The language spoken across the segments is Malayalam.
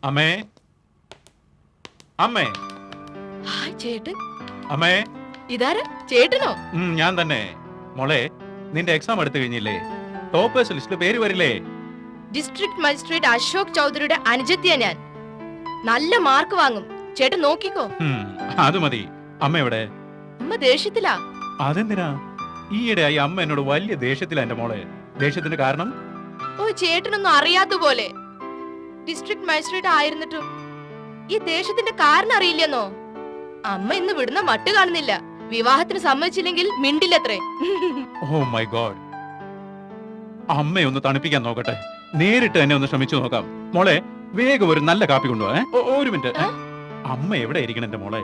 അമ്മേ അമ്മേ ഹായ് ചേട്ടൻ. അമ്മേ ഇതാരാ? ചേട്ടനോ? ഞാൻ തന്നെ. മോളെ, നിന്റെ എക്സാം എടുത്തു കഴിഞ്ഞില്ലേ? ടോപ്പേഴ്സ് ലിസ്റ്റിൽ പേര് വരില്ലേ? ഡിസ്ട്രിക്ട് മജിസ്ട്രേറ്റ് അശോക് ചൗധരിയുടെ അനുജത്തിയാ ഞാൻ. നല്ല മാർക്ക് വാങ്ങും. ചേട്ടൻ നോക്കിക്കോ. അത് മതി. അമ്മ എവിടെ? അമ്മ ദേഷ്യത്തിലാ. അതെന്തിനാ? ഈയിടെയായി അമ്മ എന്നോട് വലിയ ദേഷ്യത്തിലാ എന്റെ മോളെ. ദേഷ്യത്തിന് കാരണം? ഓ, ചേട്ടനൊന്നും അറിയാത്ത പോലെ. ഡിസ്ട്രിക്ട് മജിസ്ട്രേറ്റ് ആയിരുന്നിട്ടും ഈ ദേഷ്യത്തിന്റെ കാരണം അറിയില്ലെന്നോ? അമ്മ ഇന്ന് വിടുന്ന മട്ട് കാണുന്നില്ല. വിവാഹത്തിന് സമ്മതിച്ചില്ലെങ്കിൽ മിണ്ടില്ലത്രേ. Oh my God. അമ്മയൊന്ന് തണുപ്പിക്കാൻ നോക്കട്ടെ. നേരിട്ട് തന്നെ ഒന്ന് ശ്രമിച്ചു നോക്കാം. മോളെ, വേഗം ഒരു നല്ല കാപ്പി കൊണ്ടുപോവാ. ഒരു മിനിറ്റ്. അമ്മ എവിടെ ഇരിക്കണം എന്റെ മോളെ?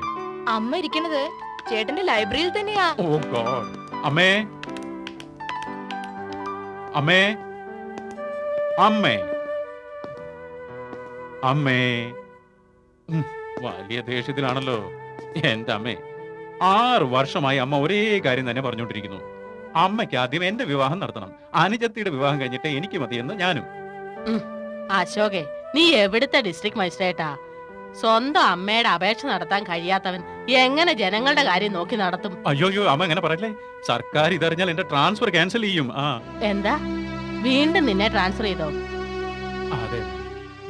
അമ്മ ഇരിക്കണത് ചേട്ടന്റെ ലൈബ്രറിയിൽ തന്നെയാ. ഓ ഗോഡ്. അമ്മേ, അമ്മേ, അമ്മേ, അമ്മേ. വലിയ ദേഷ്യത്തിലാണല്ലോ എന്റെ അമ്മേ. 6 വർഷമായി അമ്മ ഒരേ കാര്യം തന്നെ പറഞ്ഞുകൊണ്ടിരിക്കുന്നു. അമ്മയ്ക്ക് ആദ്യം എന്റെ വിവാഹം നടത്തണം. അനുജത്തിയുടെ വിവാഹം കഴിഞ്ഞിട്ട് എനിക്ക് മതിയെന്ന് ഞാനും. അശോകെ, നീ എവിടുത്തെ ഡിസ്ട്രിക്ട് മജിസ്ട്രേറ്റാ? സ്വന്തം അമ്മയുടെ അപേക്ഷ നടത്താൻ കഴിയാത്തവൻ എങ്ങനെ ജനങ്ങളുടെ കാര്യം നോക്കി നടത്തും? അയ്യോ, അമ്മ എങ്ങനെ പറയല്ലേ. സർക്കാർ ഇതറിഞ്ഞാൽ എന്റെ ട്രാൻസ്ഫർ ക്യാൻസൽ ചെയ്യും. എന്താ, വീണ്ടും നിന്നെ ട്രാൻസ്ഫർ ചെയ്തോ? അതെ,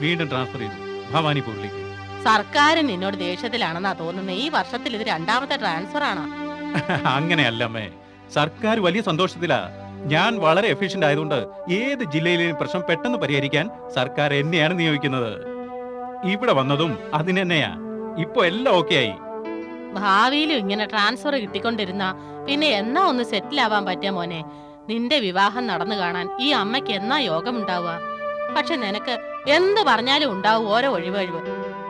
വീണ്ടും ട്രാൻസ്ഫർ ചെയ്തു ഭവാനിപൂരിലേക്ക്. സർക്കാർ നിന്നോട് ദേഷ്യത്തിലാണെന്നാ തോന്നുന്നത്. ഈ വർഷത്തിൽ ഇത് 2ാമത്തെ ട്രാൻസ്ഫർ ആണോ? അങ്ങനെയല്ല അമ്മേ. സർക്കാർ വലിയ സന്തോഷത്തിലാ. ഞാൻ വളരെ എഫിഷ്യന്റ് ആയതുകൊണ്ട് ഏത് ജില്ലയിലെയും പ്രശ്നം പെട്ടെന്ന് പരിഹരിക്കാൻ സർക്കാർ എന്നെയാണ് നിയോഗിക്കുന്നത്. ഇവിടെ വന്നതും അതിനെന്നെയാ. ഇപ്പൊ എല്ലാം ഓക്കെ ആയി. ഭാവിയിലും ഇങ്ങനെ ട്രാൻസ്ഫർ കിട്ടിക്കൊണ്ടിരുന്ന പിന്നെ എന്നാ ഒന്ന് സെറ്റിൽ ആവാൻ പറ്റിയ മോനെ? നിന്റെ വിവാഹം നടന്നു കാണാൻ ഈ അമ്മയ്ക്ക് എന്നാ യോഗം ഉണ്ടാവുക? പക്ഷെ നിനക്ക് എന്ത് പറഞ്ഞാലും ഉണ്ടാവും ഓരോ ഒഴിവഴിവ്.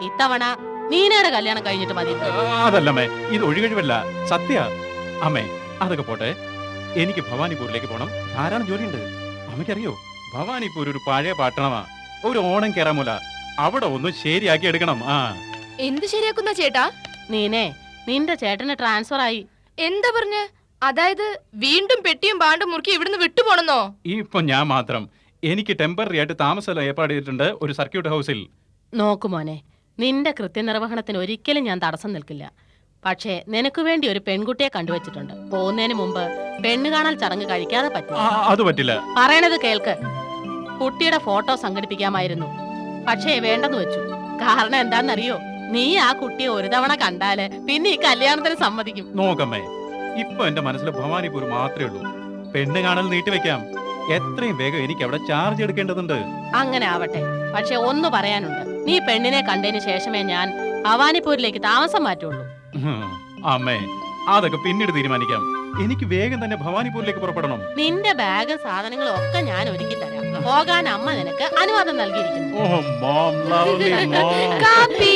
ഇത്തവണ നീനയുടെ കല്യാണം കഴിഞ്ഞിട്ട് മതി. അതല്ലമ്മേ, ഇത് ഒഴികഴിവല്ല, സത്യ. അമ്മേ, അതൊക്കെ പോട്ടെ. എനിക്ക് ഭവാനിപൂരിലേക്ക് പോണം. ധാരാളം ജോലിയുണ്ട്. അമ്മയ്ക്കറിയോ, ഭവാനിപൂർ ഒരു പഴയ പട്ടണമാ. ഒരു ഓണം കേറാമൂല. അവിടെ ഒന്ന് ശരിയാക്കി എടുക്കണം. എന്ത് ശരിയാക്കുന്ന ചേട്ടാ? നീനെ, നിന്റെ ചേട്ടന് ട്രാൻസ്ഫർ ആയി. എന്താ പറഞ്ഞ്? അതായത് വീണ്ടും പെട്ടിയും പാണ്ടും മുറുക്കി ഇവിടുന്ന് വിട്ടുപോണെന്നോ? ഇപ്പൊ ഞാൻ മാത്രം. എനിക്ക് ടെമ്പററി ആയിട്ട് താമസം ഏർപ്പാട് ചെയ്തിട്ടുണ്ട് ഒരു സർക്യൂട്ട് ഹൗസിൽ. നോക്കുമോനെ, നിന്റെ കൃത്യനിർവഹണത്തിന് ഒരിക്കലും ഞാൻ തടസ്സം നിൽക്കില്ല. പക്ഷേ നിനക്ക് വേണ്ടി ഒരു പെൺകുട്ടിയെ കണ്ടുവച്ചിട്ടുണ്ട്. പോകുന്നതിന് മുമ്പ് പെണ്ണ് കാണൽ ചടങ്ങ് കഴിക്കാതെ പറ്റില്ല. അത് പറ്റില്ല. പറയണത് കേൾക്ക്. കുട്ടിയുടെ ഫോട്ടോ സംഘടിപ്പിക്കാമായിരുന്നു, പക്ഷേ വേണ്ടെന്ന് വെച്ചു. കാരണം എന്താണെന്നറിയോ? നീ ആ കുട്ടിയെ ഒരു തവണ കണ്ടാല് പിന്നെ ഈ കല്യാണത്തിന് സമ്മതിക്കും. നോക്കമ്മേ, ഇപ്പൊ എന്റെ മനസ്സിൽ ഭവാനിപൂർ മാത്രമേ ഉള്ളൂ. പെണ്ണ് കാണൽ നീട്ടിവെക്കാം. എത്രയും വേഗം എനിക്ക് അവിടെ ചാർജ് എടുക്കേണ്ടതുണ്ട്. അങ്ങനെ ആവട്ടെ. പക്ഷെ ഒന്ന് പറയാനുണ്ട്. നീ പെണ്ണിനെ കണ്ടതിന് ശേഷമേ ഞാൻ ഭവാനിപൂരിലേക്ക് താമസം മാറ്റുള്ളൂ. അമ്മേ, അതൊക്കെ പിന്നീട് തീരുമാനിക്കാം. എനിക്ക് വേഗം തന്നെ ഭവാനിപൂരിലേക്ക് പുറപ്പെടണം. നിന്റെ ബാഗ് സാധനങ്ങളും ഒക്കെ ഞാൻ ഒരുക്കി തരാം. പോകാൻ അമ്മ നിനക്ക് അനുവാദം നൽകിയിരിക്കുന്നു. Oh mom, lovely mom. കാപ്പി.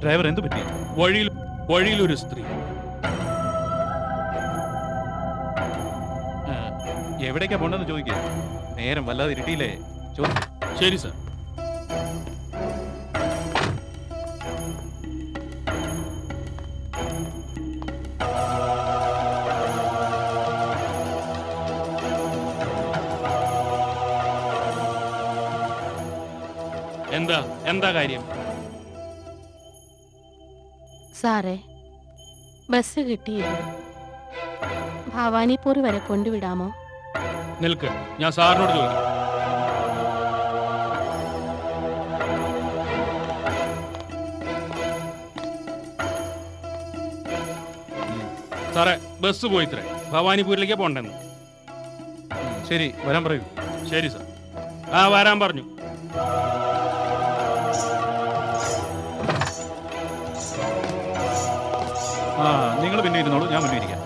ഡ്രൈവർ, എന്ത് പറ്റി? വഴിയിലൊരു സ്ത്രീ. എവിടേക്കാ പോണ്ടെന്ന് ചോദിക്കുക. നേരം വല്ലാതെ ഇരുട്ടിയില്ലേ? ശരി സാർ. എന്താ കാര്യം? സാറേ, ബസ് കിട്ടിയില്ല. ഭവാനിപൂർ വരെ കൊണ്ടുവിടാമോ? നിൽക്ക്, ഞാൻ സാറിനോട് ചോദിക്കാം. സാറേ, ബസ് പോയിത്രേ. ഭവാനിപൂരിലേക്ക് പോണ്ടെന്ന്. ശരി, വരാൻ പറയൂ. ശരി സാർ. വരാൻ പറഞ്ഞു. നിങ്ങൾ പിന്നെ ഇരുന്നോളൂ, ഞാൻ മുന്നേ ഇരിക്കാം.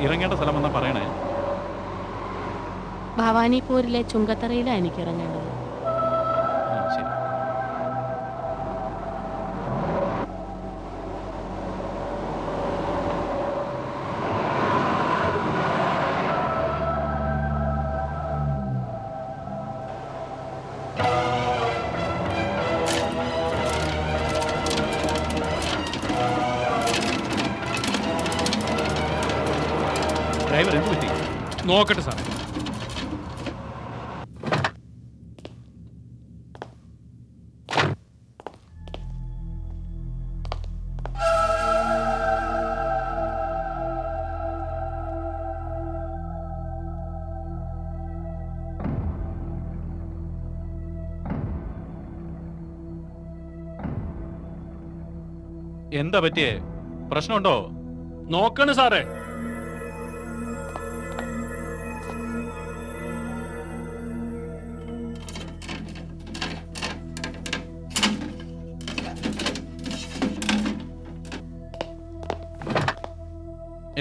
ഇറങ്ങേണ്ട സ്ഥലം എന്നാ പറയണേ. ഭവാനിപൂരിലെ ചുങ്കത്തറയിലാണ് എനിക്ക് ഇറങ്ങേണ്ടത്. ശരി. ഡ്രൈവർ എന്ത് പറ്റി? നോക്കട്ടെ സാറേ. എന്താ പറ്റിയേ? പ്രശ്നമുണ്ടോ? നോക്കണ് സാറേ.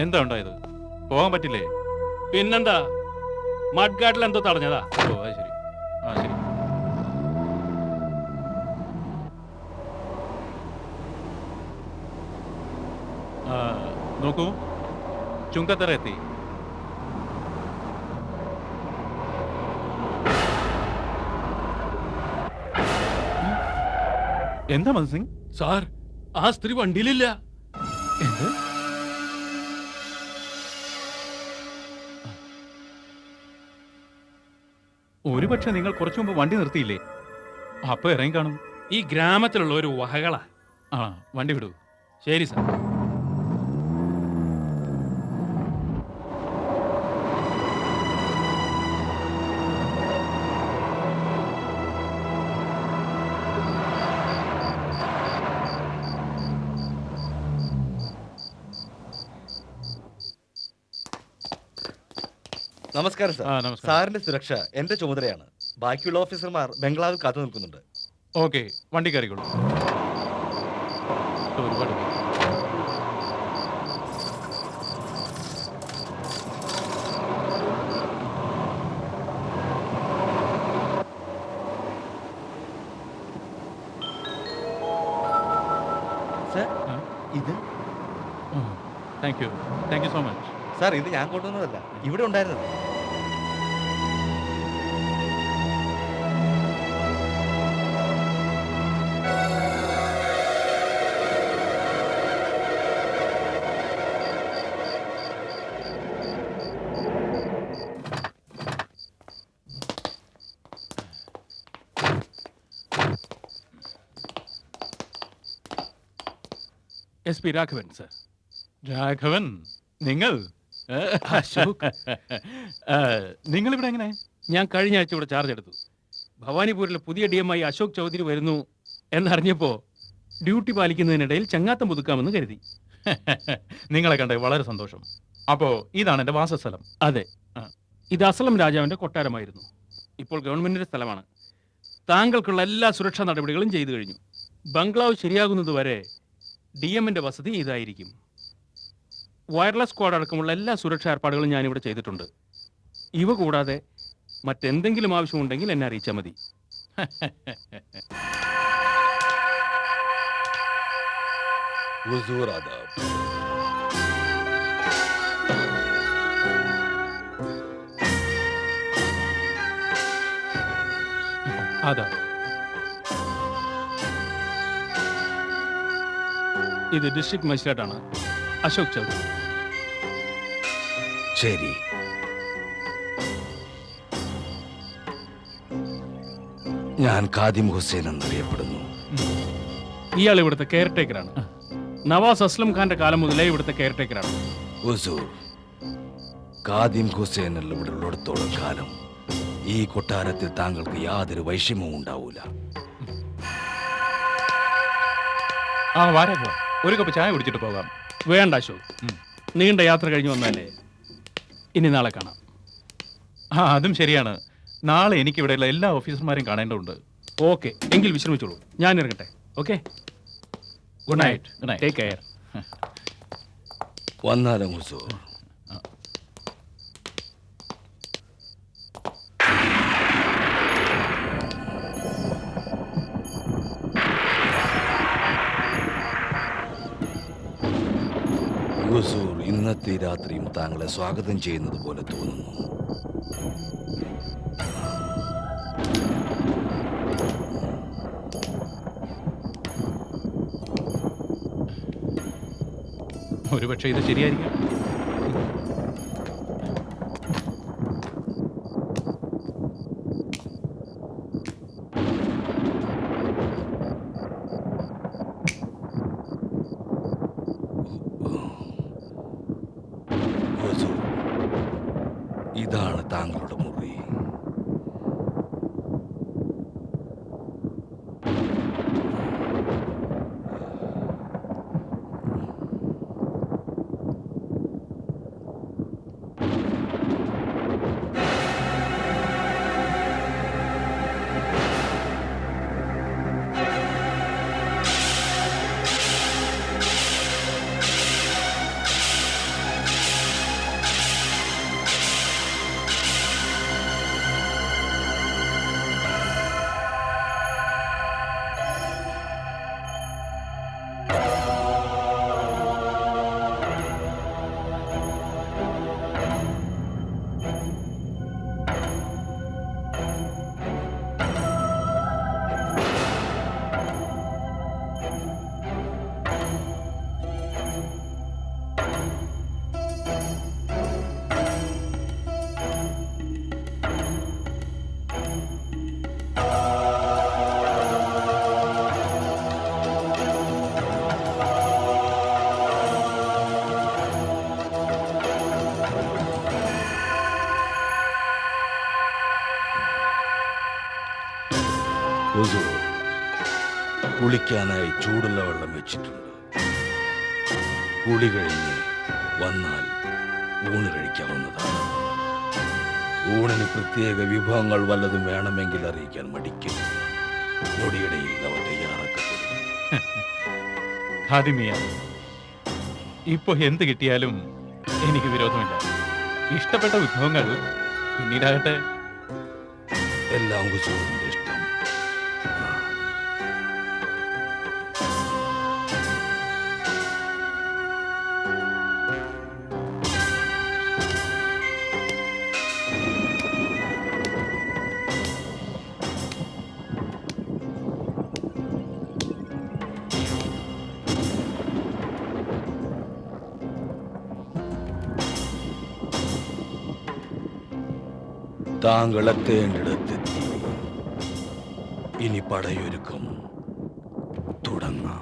എന്താ ഉണ്ടായത്? പോകാൻ പറ്റില്ലേ? പിന്നെന്താ, മഡ്ഗാട്ടിൽ എന്തോ തടഞ്ഞതാ. ഓ അത് ശരി. ആ ശരി. നോക്കൂ, ചുങ്കത്തറ എത്തി. എന്താ മദൻ സിംഗ്? സാർ, ആ സ്ത്രീ വണ്ടിയിലില്ല. എന്ത്? ഒരുപക്ഷെ നിങ്ങൾ കുറച്ചു മുമ്പ് വണ്ടി നിർത്തിയില്ലേ? അപ്പൊ ഇറങ്ങി കാണും. ഈ ഗ്രാമത്തിലുള്ള ഒരു വഹകളാ. ആ, വണ്ടി വിടൂ. ശരി സാർ. നമസ്കാരം സാർ. നമസ്കാരം. സാറിന്റെ സുരക്ഷ എന്റെ ചുമതലയാണ്. ബാക്കിയുള്ള ഓഫീസർമാർ ബംഗ്ലാവിൽ കാത്തു നിൽക്കുന്നുണ്ട്. ഓക്കെ, വണ്ടി കയറിക്കോളൂ. ഒരുപാട് പേര്. സാർ ആ? ഇത് thank you so much. Sir, ഇത് ഞാൻ കൊണ്ടുവന്നതല്ല, ഇവിടെ ഉണ്ടായിരുന്നത്. SP Raghavan sir. രാഘവൻ, നിങ്ങൾ? അശോക്. നിങ്ങൾ ഇവിടെ എങ്ങനെ? ഞാൻ കഴിഞ്ഞ ആഴ്ച ഇവിടെ ചാർജ് എടുത്തു. ഭവാനിപൂരിലെ പുതിയ DMI അശോക് ചൗധരി വരുന്നു എന്നറിഞ്ഞപ്പോ ഡ്യൂട്ടി പാലിക്കുന്നതിനിടയിൽ ചങ്ങാത്തം പുതുക്കാമെന്ന് കരുതി. നിങ്ങളെ കണ്ടേ വളരെ സന്തോഷം. അപ്പോ ഇതാണ് എന്റെ വാസസ്ഥലം. അതെ, ഇത് അസലം രാജാവിന്റെ കൊട്ടാരമായിരുന്നു. ഇപ്പോൾ ഗവൺമെന്റിന്റെ സ്ഥലമാണ്. താങ്കൾക്കുള്ള എല്ലാ സുരക്ഷാ നടപടികളും ചെയ്തു കഴിഞ്ഞു. ബംഗ്ലാവ് ശരിയാകുന്നത് വരെ DMന്റെ വസതി ഇതായിരിക്കും. വയർലെസ് സ്ക്വാഡ് അടക്കമുള്ള എല്ലാ സുരക്ഷാ ഏർപ്പാടുകളും ഞാനിവിടെ ചെയ്തിട്ടുണ്ട്. ഇവ കൂടാതെ മറ്റെന്തെങ്കിലും ആവശ്യമുണ്ടെങ്കിൽ എന്നെ അറിയിച്ചാൽ മതി. ഹുസൂർ ആദാബ്. അതാ, ഇത് ഡിസ്ട്രിക്ട് മജിസ്ട്രേറ്റാണ്, അശോക് ചൗധരി. ശരി. ഞാൻ ഖാദിം ഹുസൈൻ എന്നറിയപ്പെടുന്നു. ഇയാൾ ഇവിടുത്തെ കെയർടേക്കറാണ്. നവാസ് അസ്ലം ഖാന്റെ കാലം മുതലേ ഇവിടുത്തെ കെയർടേക്കറാണ്. ഹുസൂർ, ഖാദിം ഹുസൈൻ ഇവിടെ ഉള്ളിടത്തോളം കാലം ഈ കൊട്ടാരത്തിൽ താങ്കൾക്ക് യാതൊരു വൈഷമ്യവും ഉണ്ടാവൂല. വാരാഘവ, ഒരു കപ്പ് ചായ കുടിച്ചിട്ട് പോകാം. വേണ്ട അശോക്, നീണ്ട യാത്ര കഴിഞ്ഞു വന്നാലേ. ഇനി നാളെ കാണാം. അതും ശരിയാണ്. നാളെ എനിക്ക് ഇവിടെയുള്ള എല്ലാ ഓഫീസർമാരെയും കാണേണ്ടതുണ്ട്. ഓക്കെ, എങ്കിൽ വിശ്രമിച്ചോളൂ. ഞാൻ ഇറങ്ങട്ടെ. Okay, good night. Take care. വന്നാലും ഹുസൂർ, ഹുസൂർ, ഇന്നത്തെ രാത്രിയും താങ്കളെ സ്വാഗതം ചെയ്യുന്നത് പോലെ തോന്നുന്നു. ഒരുപക്ഷെ ഇത് ശരിയായിരിക്കും. ഹുസൂർ, ഇതാണ് താങ്കളുടെ മുറി. ഹുസൂർ, കുളിക്കാനായി ചൂടുള്ള വെള്ളം വെച്ചിട്ടുണ്ട്. കുളി കഴിഞ്ഞ് വന്നാൽ ഊണ് കഴിക്കാവുന്നതാണ്. ഊണിന് പ്രത്യേക വിഭവങ്ങൾ വല്ലതും വേണമെങ്കിൽ അറിയിക്കാൻ മടിക്കരുത്. നൊടിയിടയിൽ അവ തയ്യാറാക്കപ്പെടും. ഖാദിമിയ, ഇപ്പൊ എന്ത് കിട്ടിയാലും എനിക്ക് വിരോധമില്ല. ഇഷ്ടപ്പെട്ട വിഭവങ്ങൾ പിന്നീടാകട്ടെ. എല്ലാം ഹുസൂറിന്റെ ഇഷ്ടം. താങ്കൾ എത്തേണ്ടിടത്തെത്തി. ഇനി പടയൊരുക്കം തുടങ്ങാം.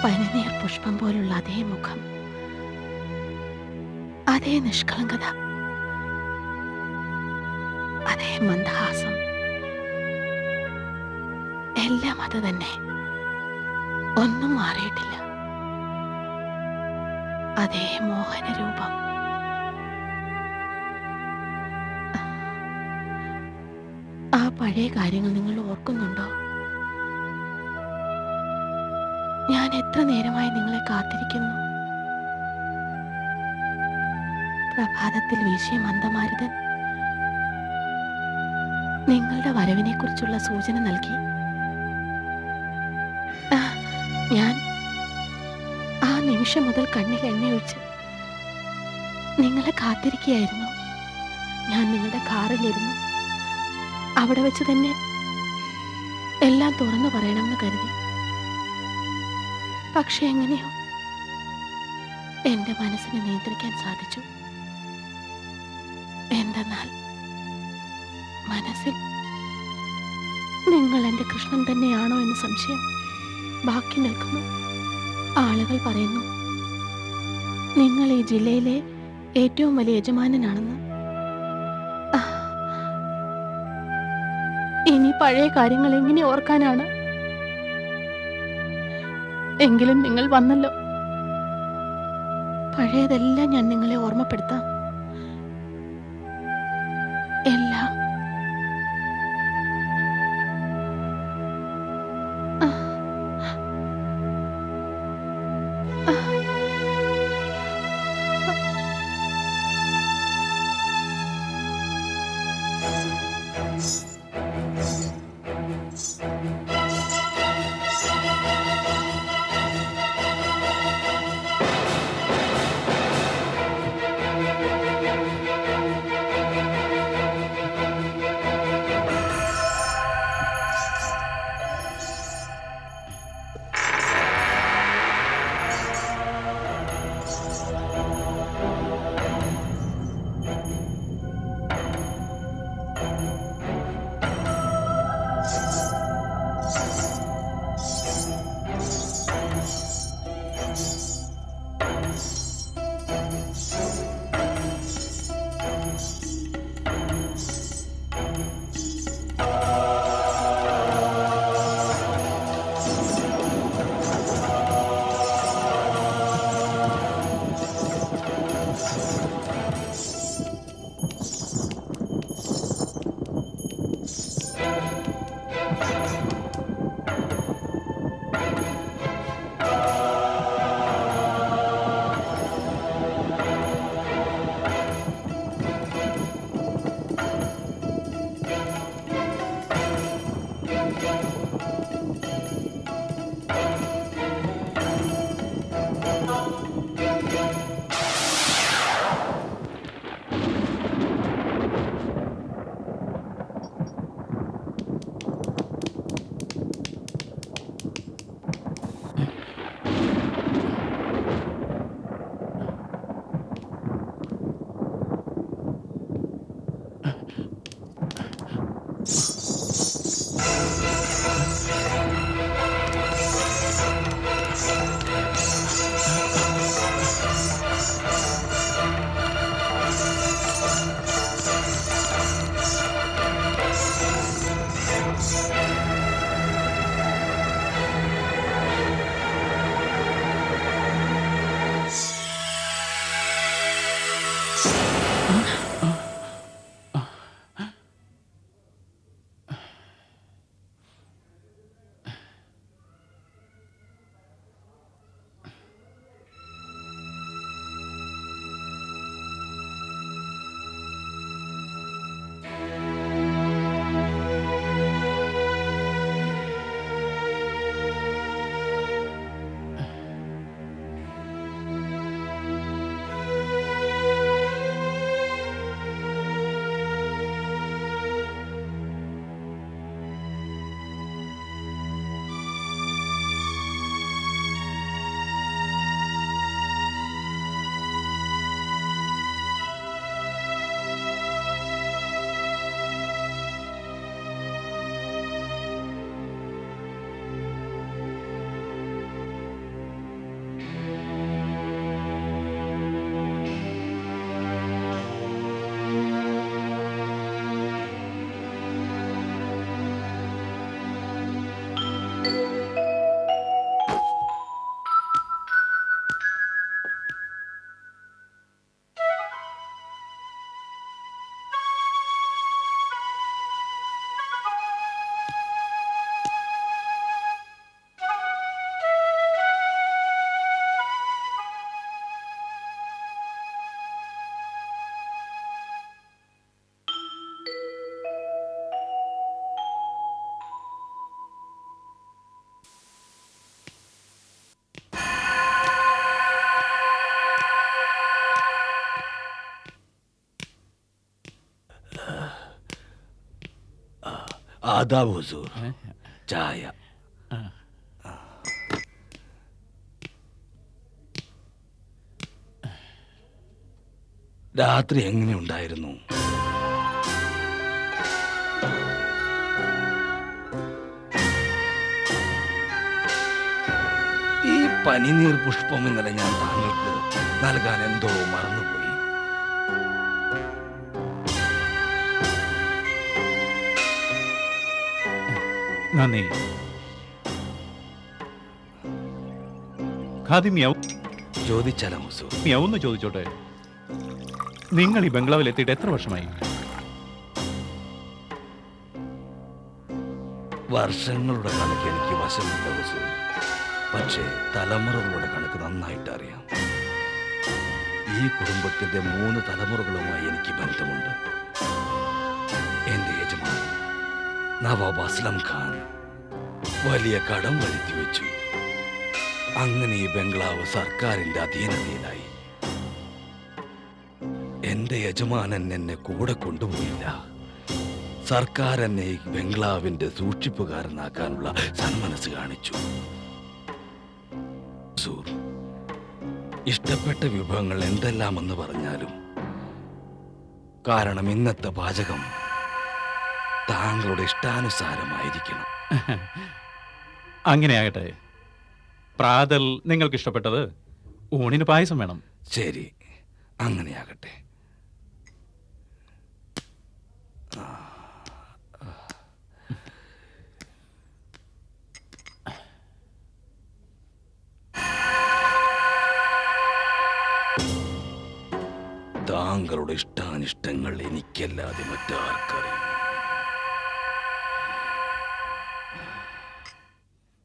പനിനീർ പുഷ്പം പോലുള്ള അതേ മുഖം, അതേ നിഷ്കളങ്കത, അതേ മന്ദഹാസം, എല്ലാം അത് തന്നെ. ഒന്നും മാറിയിട്ടില്ല. അതേ മോഹന രൂപം. ആ പഴയ കാര്യങ്ങൾ നിങ്ങൾ ഓർക്കുന്നുണ്ടോ? ഞാൻ എത്ര നേരമായി നിങ്ങളെ കാത്തിരിക്കുന്നു. പ്രഭാതത്തിൽ വീശിയ മന്ദമാരുതൻ നിങ്ങളുടെ വരവിനെ കുറിച്ചുള്ള സൂചന നൽകി. ഞാൻ ആ നിമിഷം മുതൽ കണ്ണിൽ എണ്ണയൊഴിച്ച് നിങ്ങളെ കാത്തിരിക്കുകയായിരുന്നു. ഞാൻ നിങ്ങളുടെ കാറിലിരുന്നു. അവിടെ വെച്ച് തന്നെ എല്ലാം തുറന്നു പറയണമെന്ന് കരുതി. പക്ഷെ എങ്ങനെയോ എന്റെ മനസ്സിനെ നിയന്ത്രിക്കാൻ സാധിച്ചു. എന്തെന്നാൽ മനസ്സിൽ നിങ്ങൾ എന്റെ കൃഷ്ണൻ തന്നെയാണോ എന്ന് സംശയം ബാക്കി നിൽക്കുന്നു. ആളുകൾ പറയുന്നു നിങ്ങൾ ഈ ജില്ലയിലെ ഏറ്റവും വലിയ യജമാനനാണെന്ന്. ഇനി പഴയ കാര്യങ്ങൾ എങ്ങനെ ഓർക്കാനാണ്? എങ്കിലും നിങ്ങൾ വന്നല്ലോ. പഴയതെല്ലാം ഞാൻ നിങ്ങളെ ഓർമ്മപ്പെടുത്താം. എല്ലാം ആദാബ് ഹുസൂർ. ചായ. രാത്രി എങ്ങനെയുണ്ടായിരുന്നു? ഈ പനിനീർ പുഷ്പം ഇന്നലെ ഞാൻ താങ്കൾക്ക് നൽകാൻ എന്തോ മറന്നുപോയി. നന്ദി. ഖാദിം ചോദിച്ചാലോ ഹുസൂർ? ഒന്ന് ചോദിച്ചോട്ടെ, നിങ്ങൾ ഈ ബംഗ്ലാവിൽ എത്തിയിട്ട് എത്ര വർഷമായി? വർഷങ്ങളുടെ കണക്ക് എനിക്ക് വശമില്ല ഹുസൂർ. പക്ഷേ തലമുറകളുടെ കണക്ക് നന്നായിട്ട് അറിയാം. ഈ കുടുംബത്തിന്റെ 3 തലമുറകളുമായി എനിക്ക് ബന്ധമുണ്ട്. എന്റെ യജമാൻ നവാബ് അസ്ലം ഖാൻ വലിയ കടം വരുത്തി വെച്ചു. അങ്ങനെ ഈ ബംഗ്ലാവ് സർക്കാരിന്റെ അധീനതയിലായി. എന്റെ യജമാനൻ എന്നെ കൂടെ കൊണ്ടുപോയില്ല. സർക്കാർ എന്നെ ഈ ബംഗ്ലാവിന്റെ സൂക്ഷിപ്പുകാരനാക്കാനുള്ള സന്മനസ് കാണിച്ചു. ഇഷ്ടപ്പെട്ട വിഭവങ്ങൾ എന്തെല്ലാമെന്ന് പറഞ്ഞാലും, കാരണം ഇന്നത്തെ പാചകം താങ്കളുടെ ഇഷ്ടാനുസാരമായിരിക്കണം. അങ്ങനെയാകട്ടെ. പ്രാതൽ നിങ്ങൾക്ക് ഇഷ്ടപ്പെട്ടത്, ഊണിന് പായസം വേണം. ശരി, അങ്ങനെയാകട്ടെ. താങ്കളുടെ ഇഷ്ടാനിഷ്ടങ്ങൾ എനിക്കല്ലാതെ മറ്റാർക്കറിയും?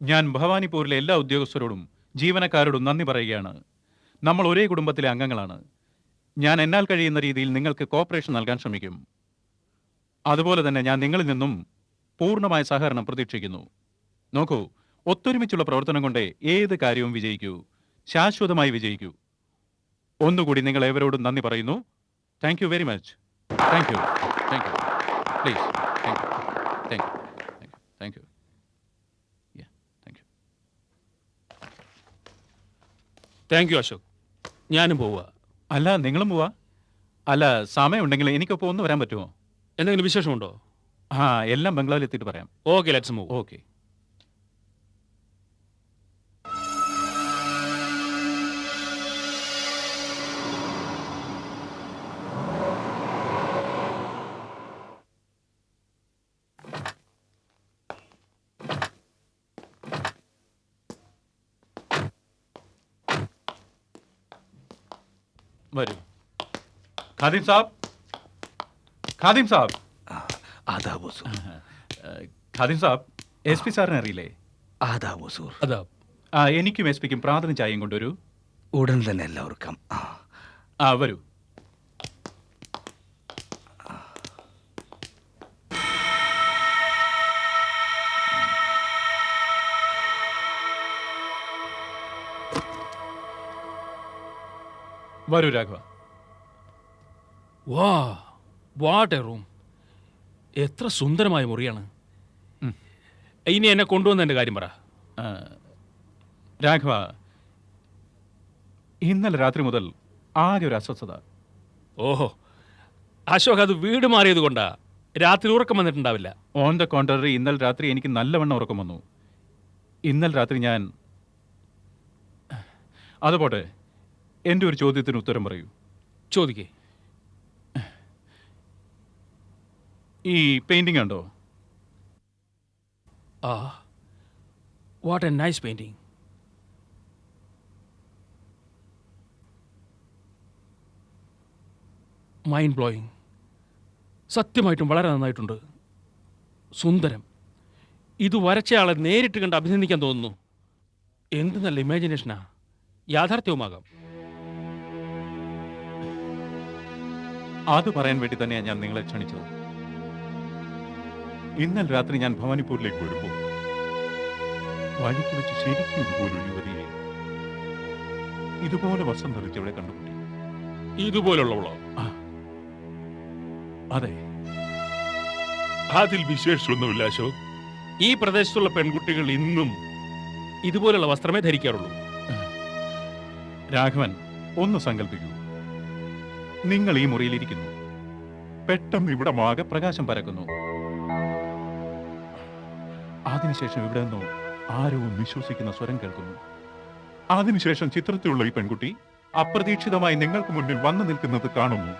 ഞാൻ ഭവാനിപൂരിലെ എല്ലാ ഉദ്യോഗസ്ഥരോടും ജീവനക്കാരോടും നന്ദി പറയുകയാണ്. നമ്മൾ ഒരേ കുടുംബത്തിലെ അംഗങ്ങളാണ്. ഞാൻ എന്നാൽ കഴിയുന്ന രീതിയിൽ നിങ്ങൾക്ക് കോപ്പറേഷൻ നൽകാൻ ശ്രമിക്കും. അതുപോലെ തന്നെ ഞാൻ നിങ്ങളിൽ നിന്നും പൂർണ്ണമായ സഹകരണം പ്രതീക്ഷിക്കുന്നു. നോക്കൂ, ഒത്തൊരുമിച്ചുള്ള പ്രവർത്തനം കൊണ്ട് ഏത് കാര്യവും വിജയിക്കൂ, ശാശ്വതമായി വിജയിക്കൂ. ഒന്നുകൂടി നിങ്ങൾ ഏവരോടും നന്ദി പറയുന്നു. Thank you very much. Thank you. Thank you. Please. Thank you. Thank you. Thank you. Thank you Ashok. ഞാനും പോവുക. അല്ല, നിങ്ങളും പോവാ? അല്ല, സമയമുണ്ടെങ്കിൽ എനിക്കൊപ്പം ഒന്ന് വരാൻ പറ്റുമോ? എന്തെങ്കിലും വിശേഷമുണ്ടോ? എല്ലാം ബംഗ്ലാവിൽ എത്തിയിട്ട് പറയാം. Okay, let's move. ഓക്കെ. വരൂ. ഖാദിം സാബ്, ഖാദിം സാബ്. ആദാബ് ഹുസൂർ. ഖാദിം സാബ്, SP സാറിനെ അറിയില്ലേ? ആദാബ് ഹുസൂർ. അതാ. എനിക്കും SP ക്കും പ്രാതലും ചായയും കൊണ്ടുവരൂ. ഉടൻ തന്നെ എല്ലാവർക്കും. വരൂ. വരൂ രാഘവ. വാ, വാട്ട് എ റൂം. എത്ര സുന്ദരമായ മുറിയാണ്. ഇനി എന്നെ കൊണ്ടുവന്നതിൻ്റെ കാര്യം പറ. രാഘവ, ഇന്നലെ രാത്രി മുതൽ ആകെ ഒരു അസ്വസ്ഥത. ഓഹോ, അശോക്, അത് വീട് മാറിയത് കൊണ്ടാ രാത്രി ഉറക്കം വന്നിട്ടുണ്ടാവില്ല. ഓൺ ദ കോൺട്രറി, ഇന്നലെ രാത്രി എനിക്ക് നല്ലവണ്ണം ഉറക്കം വന്നു. ഇന്നലെ രാത്രി ഞാൻ... അതുപോട്ടെ, എൻ്റെ ഒരു ചോദ്യത്തിന് ഉത്തരം പറയൂ. ചോദിക്കേ. ഈ പെയിന്റിംഗ് ഉണ്ടോ? What A nice painting. Mind blowing. സത്യമായിട്ടും വളരെ നന്നായിട്ടുണ്ട്. സുന്ദരം. ഇത് വരച്ചയാളെ നേരിട്ട് കണ്ട് അഭിനന്ദിക്കാൻ തോന്നുന്നു. എന്ത് നല്ല ഇമാജിനേഷനാ. യാഥാർത്ഥ്യവുമാകാം. അത് പറയാൻ വേണ്ടി തന്നെയാണ് ഞാൻ നിങ്ങളെ ക്ഷണിച്ചത്. ഇന്നലെ രാത്രി ഞാൻ ഭവാനിപ്പൂരിലേക്ക് വരുമ്പോൾ വഴിക്ക് വെച്ച് ശരിക്കും ഇതുപോലൊരു യുവതിയെ ഇതുപോലെ വസ്ത്രം ധരിച്ചവളെ കണ്ടുപിടി. ഇതുപോലുള്ളവളോ? അതെ. അതിൽ വിശേഷമൊന്നുമില്ല അശോക്. ഈ പ്രദേശത്തുള്ള പെൺകുട്ടികൾ ഇന്നും ഇതുപോലുള്ള വസ്ത്രമേ ധരിക്കാറുള്ളൂ. രാഘവൻ, ഒന്ന് സങ്കല്പിക്കൂ. നിങ്ങൾ ഈ മുറിയിലിരിക്കുന്നു. പെട്ടെന്ന് ഇവിടെ ആകെ പ്രകാശം പരക്കുന്നു. അതിനുശേഷം ഇവിടെ നിന്നോ ആരോ വിശ്വസിക്കുന്ന സ്വരം കേൾക്കുന്നു. അതിനുശേഷം ചിത്രത്തിലുള്ള ഈ പെൺകുട്ടി അപ്രതീക്ഷിതമായി നിങ്ങൾക്ക് മുന്നിൽ വന്നു നിൽക്കുന്നത് കാണുന്നു.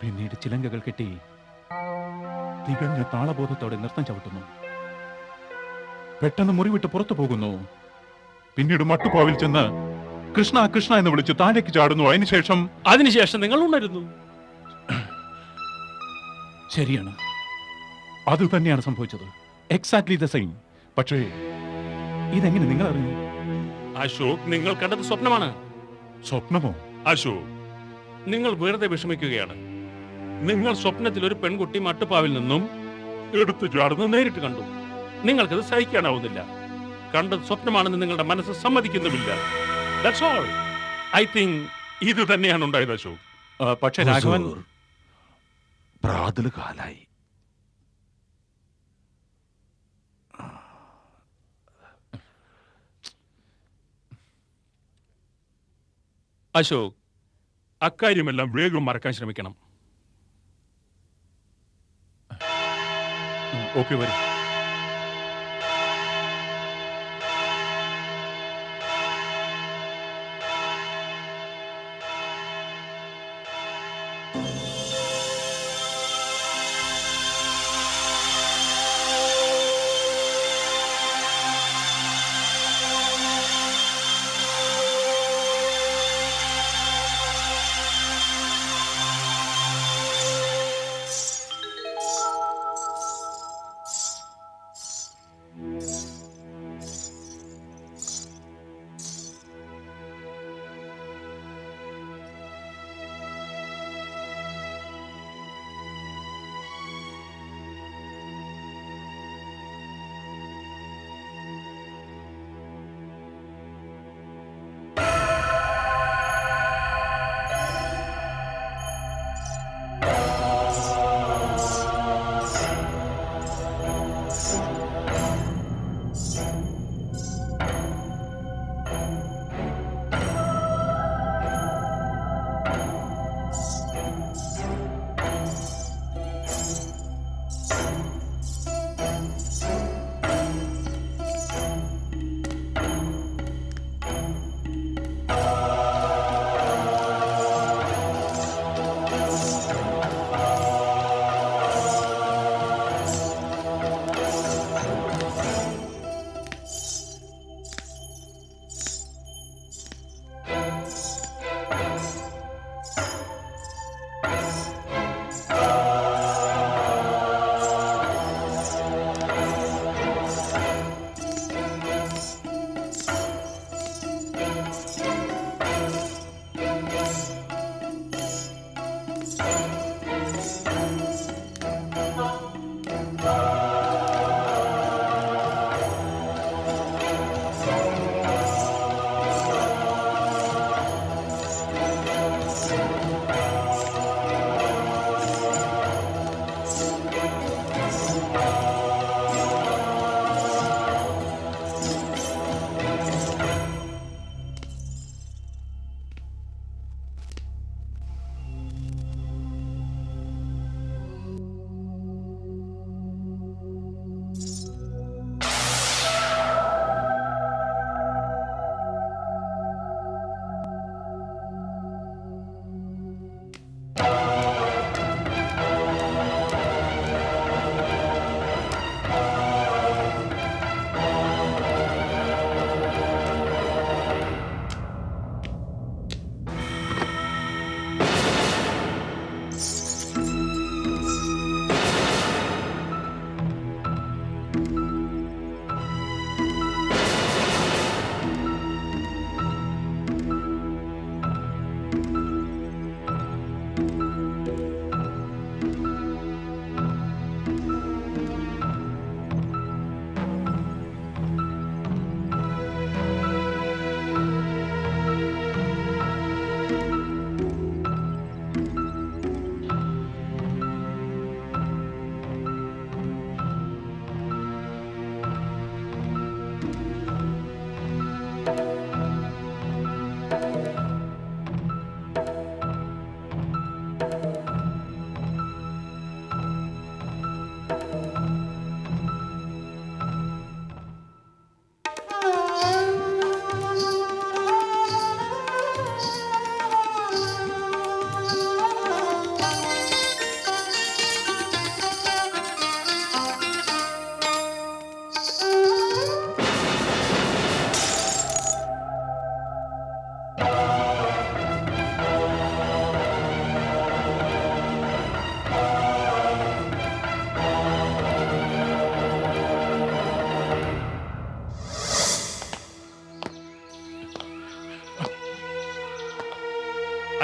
പിന്നീട് ചിലങ്കകൾ കെട്ടി തികഞ്ഞ താളബോധത്തോടെ നൃത്തം ചവിട്ടുന്നു. പെട്ടെന്ന് മുറി വിട്ട് പുറത്തു പോകുന്നു. പിന്നീട് മട്ടുപാവിൽ ചെന്ന് കൃഷ്ണ കൃഷ്ണ എന്ന് വിളിച്ച് താഴേക്ക് ചാടുന്നു. അതിനുശേഷം നിങ്ങൾ ഉണരുന്നു. ശരിയാണ്, അത് തന്നെയാണ് സംഭവിച്ചത്. Exactly the same. പക്ഷേ ഇതെങ്ങനെ നിങ്ങൾ അറിഞ്ഞു? അശോക്, നിങ്ങൾ കണ്ടത് സ്വപ്നമാണ്. സ്വപ്നമോ? അശോക്, നിങ്ങൾ വെറുതെ വിഷമിക്കുകയാണ്. നിങ്ങൾ സ്വപ്നത്തിൽ ഒരു പെൺകുട്ടി മട്ടുപ്പാവിൽ നിന്നും എടുത്തു ചാടുന്നത് നേരിട്ട് കണ്ടു. നിങ്ങൾക്കത് സഹിക്കാനാവുന്നില്ല. കണ്ടത് സ്വപ്നമാണെന്ന് നിങ്ങളുടെ മനസ്സ് സമ്മതിക്കുന്നുമില്ല. That's all. I think ഇത് തന്നെയാണ് ഉണ്ടായത് അശോക്. പക്ഷേ രാഘവൻ, ഹുസൂർ, പ്രാതല് കാലായി. അശോക്, അക്കാര്യമെല്ലാം വേഗം മറക്കാൻ ശ്രമിക്കണം. ഓക്കെ, വരും.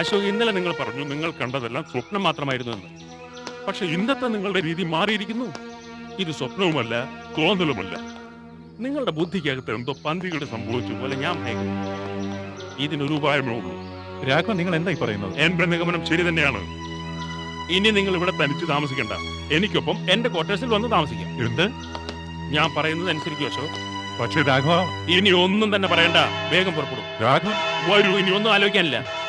അശോക്, ഇന്നലെ നിങ്ങൾ പറഞ്ഞു നിങ്ങൾ കണ്ടതെല്ലാം സ്വപ്നം മാത്രമായിരുന്നു എന്ന്. പക്ഷെ ഇന്നത്തെ നിങ്ങളുടെ രീതി മാറിയിരിക്കുന്നു. ഇത് സ്വപ്നവുമല്ല, തോന്നലുമല്ല. നിങ്ങളുടെ ബുദ്ധിക്കകത്ത് എന്തോ പന്തികളുടെ സംഭവിച്ചു പോലെ ഞാൻ ഭയക്കുന്നു. ഇതിനൊരു ഉപായമേ ഉള്ളൂ. രാഘവൻ, നിങ്ങൾ എന്തായി പറയുന്നത്? എന്റെ നിഗമനം ശരി തന്നെയാണ്. ഇനി നിങ്ങൾ ഇവിടെ തനിച്ച് താമസിക്കണ്ട. എനിക്കൊപ്പം എന്റെ ക്വാർട്ടേഴ്സിൽ വന്ന് താമസിക്കാം. എന്ത്? ഞാൻ പറയുന്നത് അനുസരിക്കും അശോക്. പക്ഷേ രാഘവ, ഇനി ഒന്നും തന്നെ പറയണ്ട, വേഗം പുറപ്പെടും. രാഘവൻ, വരൂ, ഇനി ഒന്നും ആലോചിക്കാനില്ല.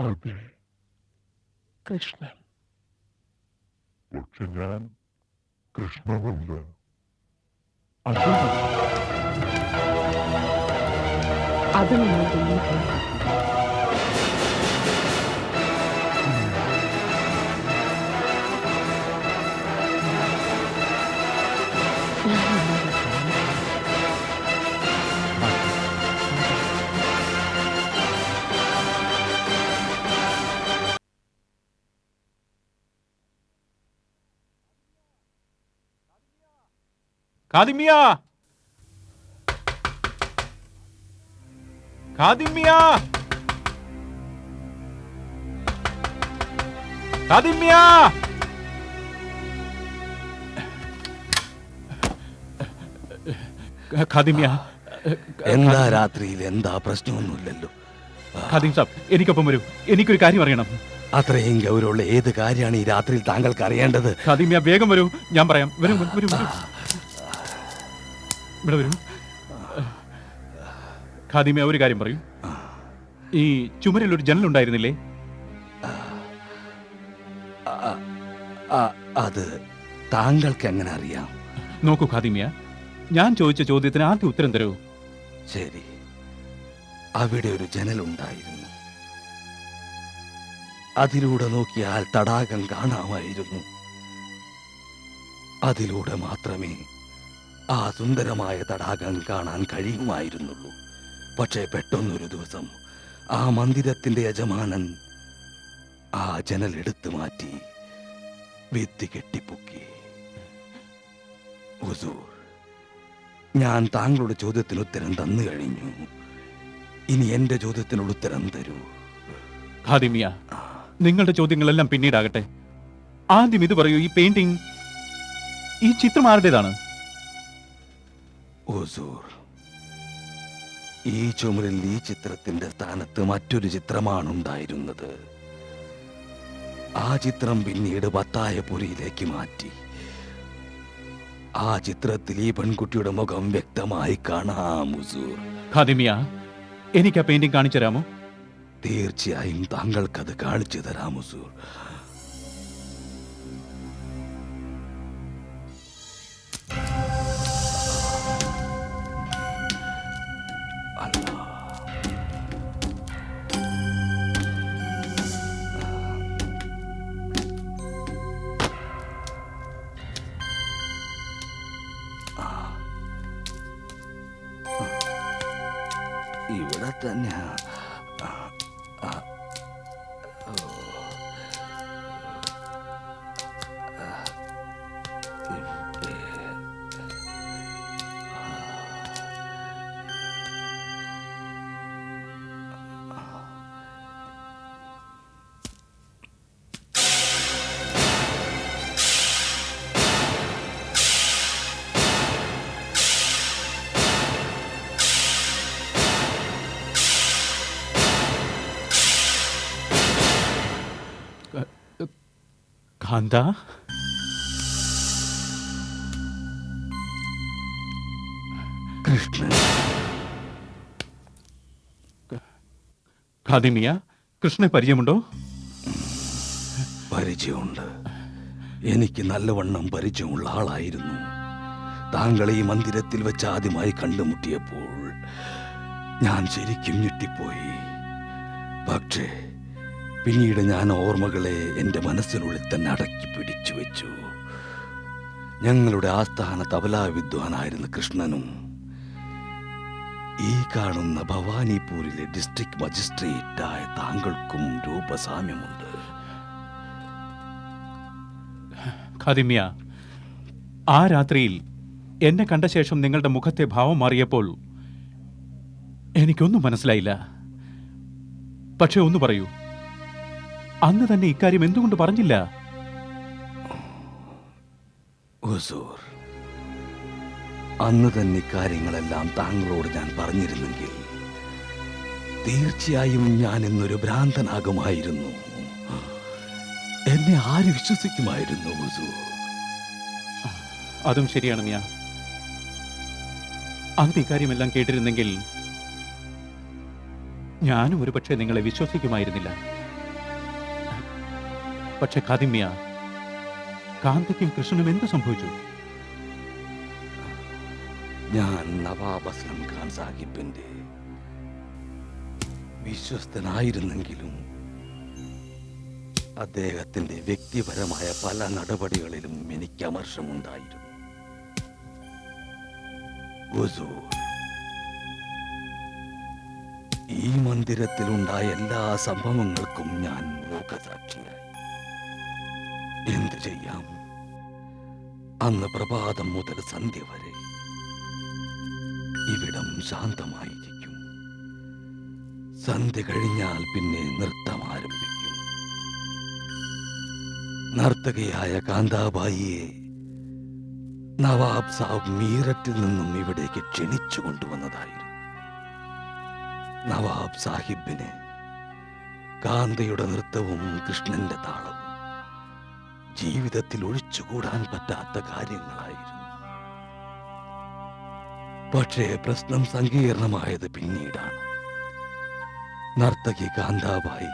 അതെ, കൃഷ്ണൻ പക്ഷെ ഞാൻ കൃഷ്ണനല്ല. അത് നിങ്ങൾ ഖാദിമിയ, ഖാദിമിയ, ഖാദിമിയ. ഖാദിമിയ, എന്താ രാത്രിയിൽ എന്താ പ്രശ്നമൊന്നുമില്ലല്ലോ. ഖാദിം സാബ്, എനിക്കൊപ്പം വരൂ. എനിക്കൊരു കാര്യം അറിയണം. അത്രയും ഗൗരവമുള്ള ഏത് കാര്യമാണ് ഈ രാത്രിയിൽ താങ്കൾക്ക് അറിയേണ്ടത്? ഖാദിമിയ, വേഗം വരൂ, ഞാൻ പറയാം. വരൂ വരൂ വരൂ. ഇവിടെ വരൂ. ഖാദിമിയ, ഒരു കാര്യം പറയൂ. ഈ ചുമരിൽ ഒരു ജനൽ ഉണ്ടായിരുന്നില്ലേ? അത് താങ്കൾക്ക് എങ്ങനെ അറിയാം? നോക്കൂ ഖാദിമിയ, ഞാൻ ചോദിച്ച ചോദ്യത്തിന് ആദ്യം ഉത്തരം തരൂ. ശരി, അവിടെ ഒരു ജനലുണ്ടായിരുന്നു. അതിലൂടെ നോക്കിയാൽ തടാകം കാണാമായിരുന്നു. അതിലൂടെ മാത്രമേ ആ സുന്ദരമായ തടാകം കാണാൻ കഴിയുമായിരുന്നുള്ളൂ. പക്ഷേ പെട്ടെന്നൊരു ദിവസം ആ മന്ദിരത്തിന്റെ യജമാനൻ ആ ജനൽ എടുത്തു മാറ്റി ഭിത്തി കെട്ടിപ്പൊക്കി. ഹുസൂർ, ഞാൻ താങ്കളുടെ ചോദ്യത്തിന് ഉത്തരം തന്നു കഴിഞ്ഞു. ഇനി എന്റെ ചോദ്യത്തിനുള്ള ഉത്തരം തരൂ. ഖാദിമിയ, നിങ്ങളുടെ ചോദ്യങ്ങളെല്ലാം പിന്നീടാകട്ടെ. ആദ്യം ഇത് പറയൂ, ഈ പെയിന്റിംഗ്, ഈ ചിത്രം ആരുടേതാണ്? ഹുസൂർ, ഈ ചുമരിൽ ഈ ചിത്രത്തിന്റെ സ്ഥാനത്ത് മറ്റൊരു ചിത്രമാണ് ഉണ്ടായിരുന്നത്. ആ ചിത്രം പിന്നീട് ബത്തായപുരിയിലേക്ക് മാറ്റി. ആ ചിത്രത്തിൽ ഈ പെൺകുട്ടിയുടെ മുഖം വ്യക്തമായി കാണാം. ഹുസൂർ, ഖാദിമിയ, എനിക്ക് ആ പെയിന്റിംഗ് കാണിച്ചു തരാമോ? തീർച്ചയായും താങ്കൾക്കത് കാണിച്ചു തരാം. ഹുസൂർ, ഇവിടെ തന്നെ. കാന്ത, കൃഷ്ണൻ, ഖാദിമിയ, കൃഷ്ണനെ പരിചയമുണ്ടോ? പരിചയമുണ്ട്. എനിക്ക് നല്ലവണ്ണം പരിചയമുള്ള ആളായിരുന്നു. താങ്കളെ ഈ മന്ദിരത്തിൽ വെച്ച് ആദ്യമായി കണ്ടുമുട്ടിയപ്പോൾ ഞാൻ ശരിക്കും ഞെട്ടിപ്പോയി. പക്ഷേ പിന്നീട് ഞാൻ ഓർമ്മകളെ എൻ്റെ മനസ്സിനുള്ളിൽ തന്നെ അടക്കി പിടിച്ചു വെച്ചു. ഞങ്ങളുടെ ആസ്ഥാന തബലാ വിദ്വാനായിരുന്ന കൃഷ്ണനും ഈ കാണുന്ന ഭവാനിപൂരിലെ ഡിസ്ട്രിക്ട് മജിസ്ട്രേറ്റായ താങ്കൾക്കും രൂപസാമ്യമുണ്ട്. ഖാദിമിയ, ആ രാത്രിയിൽ എന്നെ കണ്ട ശേഷം നിങ്ങളുടെ മുഖത്തെ ഭാവം മാറിയപ്പോൾ എനിക്കൊന്നും മനസ്സിലായില്ല. പക്ഷെ ഒന്ന് പറയൂ, അന്ന് തന്നെ ഇക്കാര്യം എന്തുകൊണ്ട് പറഞ്ഞില്ല? ഹുസൂർ, അന്ന് തന്നെ കാര്യങ്ങളെല്ലാം താങ്കളോട് ഞാൻ പറഞ്ഞിരുന്നെങ്കിൽ തീർച്ചയായും ഞാൻ ഇന്നൊരു ഭ്രാന്തനാകുമായിരുന്നു. എന്നെ ആര് വിശ്വസിക്കുമായിരുന്നു ഹുസൂർ? അതും ശരിയാണ് മിയ. അന്ന് ഇക്കാര്യമെല്ലാം കേട്ടിരുന്നെങ്കിൽ ഞാനും ഒരുപക്ഷെ നിങ്ങളെ വിശ്വസിക്കുമായിരുന്നില്ല. പക്ഷെ ഖാദിമ്യ, കാന്തയ്ക്കും കൃഷ്ണനും എന്ത് സംഭവിച്ചു? ഞാൻ നവാബ് അസ്ലം ഖാൻ സാഹിബിന്റെ വിശ്വസ്തനായിരുന്നെങ്കിലും അദ്ദേഹത്തിന്റെ വ്യക്തിപരമായ പല നടപടികളിലും എനിക്ക് അമർഷമുണ്ടായിരുന്നു. ഹുസൂർ, ഈ മന്ദിരത്തിലുണ്ടായ എല്ലാ സംഭവങ്ങൾക്കും ഞാൻ മൂകസാക്ഷിയായി. എന്തു ചെയ്യാം? അന്ന് പ്രഭാതം മുതൽ സന്ധ്യ വരെ ഇവിടം ശാന്തമായിരിക്കും. സന്ധ്യ കഴിഞ്ഞാൽ പിന്നെ നൃത്തം ആരംഭിക്കും. നർത്തകിയായ കാന്താബായിയെ നവാബ് സാബ് മീററ്റിൽ നിന്നും ഇവിടേക്ക് ക്ഷണിച്ചു കൊണ്ടുവന്നതായിരുന്നു. നവാബ് സാഹിബിന് കാന്തയുടെ നൃത്തവും കൃഷ്ണന്റെ താളവും ജീവിതത്തിൽ ഒഴിച്ചുകൂടാൻ പറ്റാത്ത കാര്യങ്ങളായിരുന്നു. പക്ഷേ പ്രശ്നം സങ്കീർണമായത് പിന്നീടാണ്. നർത്തകി കാന്താബായി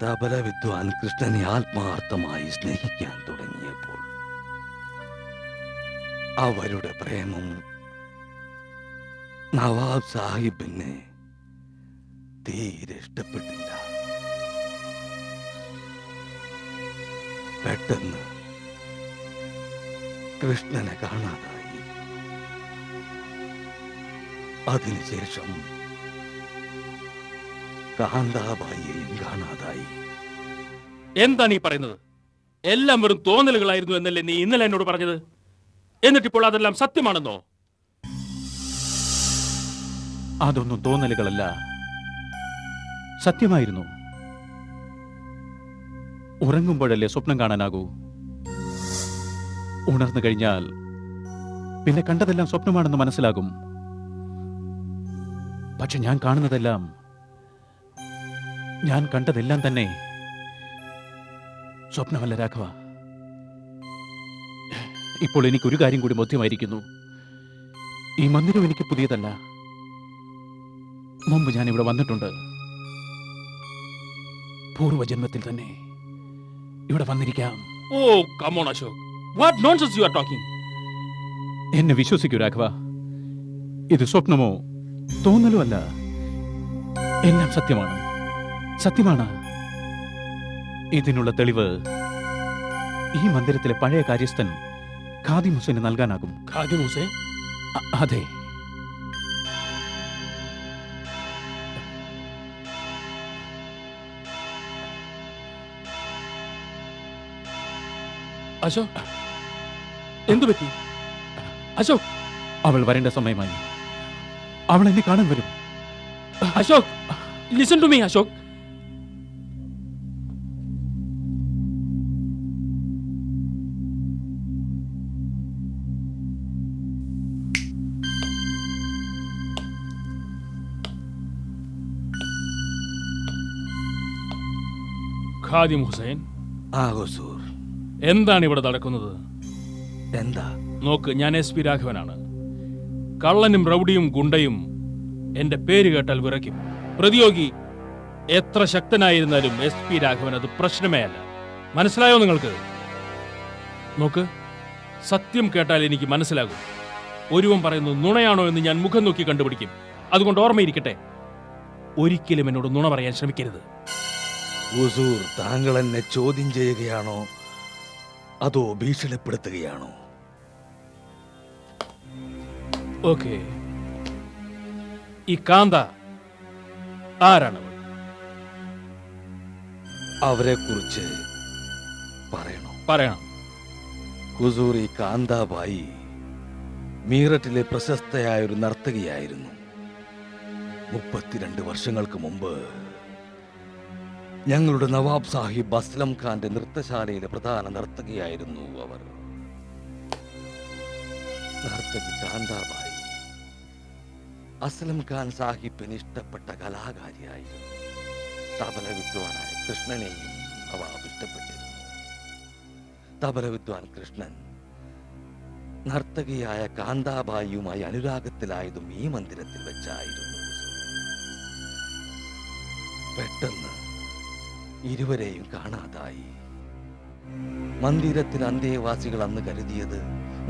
തബല വിദ്വാൻ കൃഷ്ണനെ ആത്മാർത്ഥമായി സ്നേഹിക്കാൻ തുടങ്ങിയപ്പോൾ അവരുടെ പ്രേമം നവാബ് സാഹിബിനെ തീരെ ഇഷ്ടപ്പെട്ടില്ല. പെട്ടെന്ന് കൃഷ്ണനെ കാണാതായി. അതിനുശേഷം കാന്താബായിയെയും കാണാതായി. എന്താണ് ഈ പറയുന്നത്? എല്ലാം വെറും തോന്നലുകളായിരുന്നു എന്നല്ലേ നീ ഇന്നലെ എന്നോട് പറഞ്ഞത്? എന്നിട്ടിപ്പോൾ അതെല്ലാം സത്യമാണെന്നോ? അതൊന്നും തോന്നലുകളല്ല, സത്യമായിരുന്നു. ഉറങ്ങുമ്പോഴല്ലേ സ്വപ്നം കാണാനാകൂ. ഉണർന്നു കഴിഞ്ഞാൽ പിന്നെ കണ്ടതെല്ലാം സ്വപ്നമാണെന്ന് മനസ്സിലാകും. പക്ഷെ ഞാൻ കണ്ടതെല്ലാം തന്നെ സ്വപ്നമല്ല രാഘവ. ഇപ്പോൾ എനിക്കൊരു കാര്യം കൂടി ബോധ്യമായിരിക്കുന്നു. ഈ മന്ദിരം എനിക്ക് പുതിയതല്ല. മുമ്പ് ഞാൻ ഇവിടെ വന്നിട്ടുണ്ട്. പൂർവ്വജന്മത്തിൽ തന്നെ ഇവിടെ വന്നിരിക്കാം. Oh come on Ashok, what nonsense you are talking? എന്നെ വിശ്വസിക്കൂ രാഘവ. ഇത് സ്വപ്നമോ തോന്നലോ അല്ല, എല്ലാം സത്യമാണ്. സത്യമാണ്. ഇതിനുള്ള തെളിവ് ഈ മന്ദിരത്തിലെ പഴയ കാര്യസ്ഥൻ ഖാദിം ഹുസൈന് നൽകാനാകും. ഖാദിം ഹുസൈൻ? അതെ. അശോക്, എന്തു പറ്റി? അശോക്, അവൾ വരേണ്ട സമയമായി. അവൾ എന്നെ കാണാൻ വരും. Ashok, listen to me Ashok. Khadim Hussain, ആ ഹുസൂർ, എന്താണ് ഇവിടെ നടക്കുന്നത്? എന്താ? നോക്ക്, ഞാൻ SP രാഘവനാണ്. കള്ളനും റൗഡിയും ഗുണ്ടയും എന്റെ പേര് കേട്ടാൽ വിറയ്ക്കും. പ്രതിയോഗി എത്ര ശക്തനായിരുന്നാലും SP രാഘവൻ അത് പ്രശ്നമേ അല്ല. മനസ്സിലായോ നിങ്ങൾക്ക്? നോക്ക്, സത്യം കേട്ടാൽ എനിക്ക് മനസ്സിലാകും. ഒരുവൻ പറയുന്നത് നുണയാണോ എന്ന് ഞാൻ മുഖം നോക്കി കണ്ടുപിടിക്കും. അതുകൊണ്ട് ഓർമ്മയിരിക്കട്ടെ, ഒരിക്കലും എന്നോട് നുണ പറയാൻ ശ്രമിക്കരുത്. ഹുസൂർ, താങ്കൾ എന്നെ ചോദ്യം ചെയ്യുകയാണോ അതോ ഭീഷണിപ്പെടുത്തുകയാണോ? ഓക്കെ, ഈ കാന്ത ആരാണവൾ? അവരെ കുറിച്ച് പറയണോ? പറയണം. ഹുസൂർ, ഈ കാന്താബായി മീററ്റിലെ പ്രശസ്തയായ ഒരു നർത്തകിയായിരുന്നു. 32 വർഷങ്ങൾക്ക് മുമ്പ് ഞങ്ങളുടെ നവാബ് സാഹിബ് അസ്ലം ഖാന്റെ നൃത്തശാലയിലെ പ്രധാന നർത്തകിയായിരുന്നു അവർ. നർത്തകി കാന്താബായി അസ്ലം ഖാൻ സാഹിബിന് ഇഷ്ടപ്പെട്ട കലാകാരിയായിരുന്നു. തബല വിദ്വാനായ കൃഷ്ണനെയും നവാബ് ഇഷ്ടപ്പെട്ടിരുന്നു. തബല വിദ്വാൻ കൃഷ്ണൻ നർത്തകിയായ കാന്താബായിയുമായി അനുരാഗത്തിലായതും ഈ മന്ദിരത്തിൽ വെച്ചായിരുന്നു. പെട്ടെന്ന് ഇരുവരെയും കാണാതായി. മന്ദിരത്തിൽ അന്തേവാസികൾ അന്ന് കരുതിയത്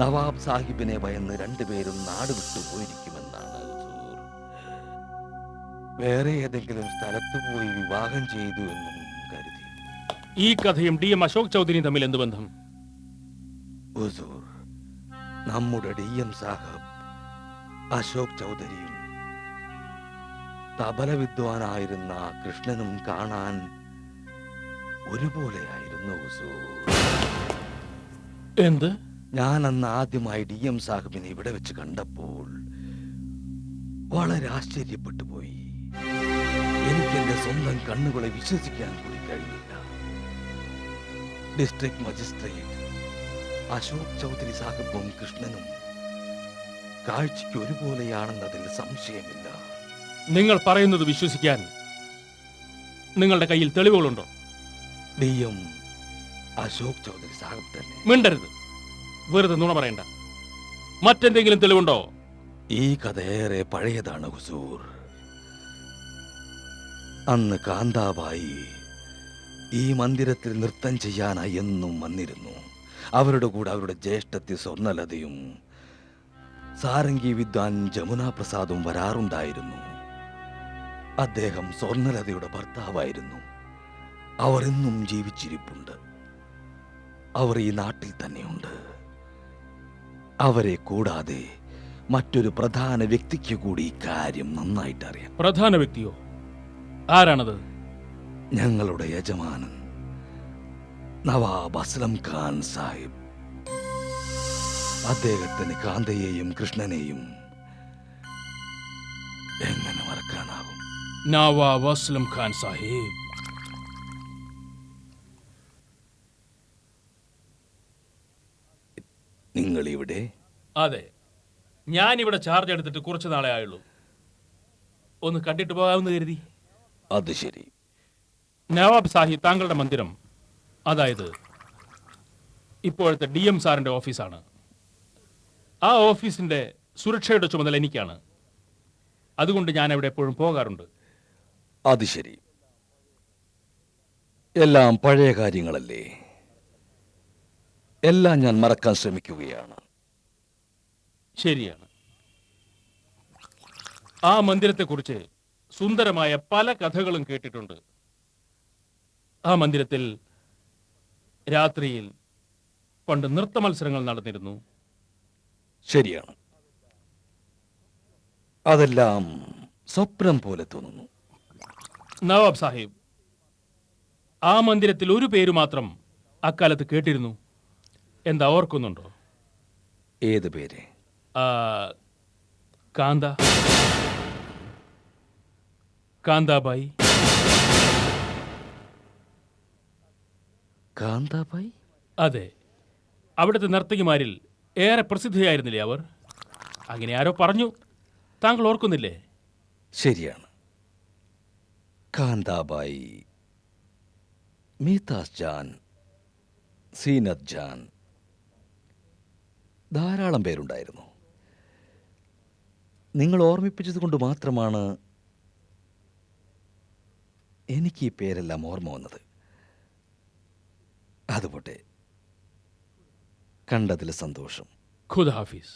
നവാബ് സാഹിബിനെ ഭയന്ന് രണ്ടുപേരും നാട് വിട്ടുപോയിരിക്കുമെന്നാണ്. വേറെ ഏതെങ്കിലും സ്ഥലത്ത് പോയി വിവാഹം ചെയ്തു എന്നും കരുതി. ഈ കഥയും DM അശോക് ചൗധരിയും തമ്മിൽ എന്ത് ബന്ധം? ഹുസൂർ, നമ്മുടെ DM സാഹബ് അശോക് ചൗധരിയും തബല വിദ്വാനായിരുന്ന കൃഷ്ണനും കാണാൻ ഒരുപോലെയായിരുന്നു. ഹുസൂർ, എന്ത്? ഞാൻ അന്ന് ആദ്യമായി DM സാഹിബിനെ ഇവിടെ വെച്ച് കണ്ടപ്പോൾ വളരെ ആശ്ചര്യപ്പെട്ടു പോയി. എനിക്ക് എന്റെ സ്വന്തം കണ്ണുകളെ വിശ്വസിക്കാൻ കൂടി കഴിഞ്ഞില്ല. ഡിസ്ട്രിക്ട് മജിസ്ട്രേറ്റ് അശോക് ചൗധരി സാഹിബും കൃഷ്ണനും കാഴ്ചയ്ക്ക് ഒരുപോലെയാണെന്നതിൽ സംശയമില്ല. നിങ്ങൾ പറയുന്നത് വിശ്വസിക്കാൻ നിങ്ങളുടെ കയ്യിൽ തെളിവുകളുണ്ടോ? DM അശോക് ചൗധരി സാഹിബ് തന്നെ. മിണ്ടരുത്, വെറുതെ നുണ പറയണ്ട. മറ്റെന്തെങ്കിലും തെളിവുണ്ടോ? ഈ കഥ ഏറെ പഴയതാണ് ഹുസൂർ. അന്ന് കാന്താബായി ഈ മന്ദിരത്തിൽ നൃത്തം ചെയ്യാനായി എന്നും വന്നിരുന്നു. അവരുടെ കൂടെ അവരുടെ ജ്യേഷ്ഠത്തി സ്വർണലതയും സാരംഗി വിദ്വാൻ ജമുന പ്രസാദും വരാറുണ്ടായിരുന്നു. അദ്ദേഹം സ്വർണലതയുടെ ഭർത്താവായിരുന്നു. അവർ എന്നും ജീവിച്ചിരിപ്പുണ്ട്. അവർ ഈ നാട്ടിൽ തന്നെയുണ്ട്. അവരെ കൂടാതെ മറ്റൊരു പ്രധാന വ്യക്തിക്ക് കൂടി ഈ കാര്യം നന്നായിട്ട് അറിയാം. പ്രധാന വ്യക്തിയോ? ആരാണത്? ഞങ്ങളുടെ യജമാനൻ നവാബ് അസ്ലം ഖാൻ സാഹിബ്. അദ്ദേഹത്തിന് കാന്തയെയും കൃഷ്ണനെയും എങ്ങനെ മറക്കാനാകും? നവാബ് അസ്ലം ഖാൻ സാഹിബ്. നിങ്ങൾ ഇവിടെ? അതെ, ഞാനിവിടെ ചാർജ് എടുത്തിട്ട് കുറച്ച് നാളെ ആയുള്ളൂ. ഒന്ന് കണ്ടിട്ട് പോകാമെന്ന് കരുതി. അത് ശരി. നവാബ് സാഹിബ്, താങ്കളുടെ മന്ദിരം, അതായത് ഇപ്പോഴത്തെ DM സാറിന്റെ ഓഫീസാണ്. ആ ഓഫീസിന്റെ സുരക്ഷയുടെ ചുമതല എനിക്കാണ്. അതുകൊണ്ട് ഞാൻ അവിടെ എപ്പോഴും പോകാറുണ്ട്. അത് ശരി. എല്ലാം പഴയ കാര്യങ്ങളല്ലേ? എല്ലാം ഞാൻ മറക്കാൻ ശ്രമിക്കുകയാണ്. ശരിയാണ്. ആ മന്ദിരത്തെക്കുറിച്ച് സുന്ദരമായ പല കഥകളും കേട്ടിട്ടുണ്ട്. ആ മന്ദിരത്തിൽ രാത്രിയിൽ പണ്ട് നൃത്ത മത്സരങ്ങൾ നടന്നിരുന്നു. ശരിയാണ്. അതെല്ലാം സ്വപ്നം പോലെ തോന്നുന്നു. നവാബ് സാഹിബ്, ആ മന്ദിരത്തിൽ ഒരു പേര് മാത്രം അക്കാലത്ത് കേട്ടിരുന്നു. എന്താ, ഓർക്കുന്നുണ്ടോ? ഏത് പേര്? കാന്താബായി. കാന്താബായി? അതെ, അവിടുത്തെ നർത്തകിമാരിൽ ഏറെ പ്രസിദ്ധിയായിരുന്നില്ലേ അവർ? അങ്ങനെ ആരോ പറഞ്ഞു. താങ്കൾ ഓർക്കുന്നില്ലേ? ശരിയാണ്. കാന്താബായി, മീതാസ് ജാൻ, സീനത്ത് ജാൻ, ധാരാളം പേരുണ്ടായിരുന്നു. നിങ്ങൾ ഓർമ്മിപ്പിച്ചത് കൊണ്ട് മാത്രമാണ് എനിക്ക് ഈ പേരെല്ലാം ഓർമ്മ വന്നത്. അതുപോട്ടെ, കണ്ടതിൽ സന്തോഷം. ഖുദ ഹാഫീസ്.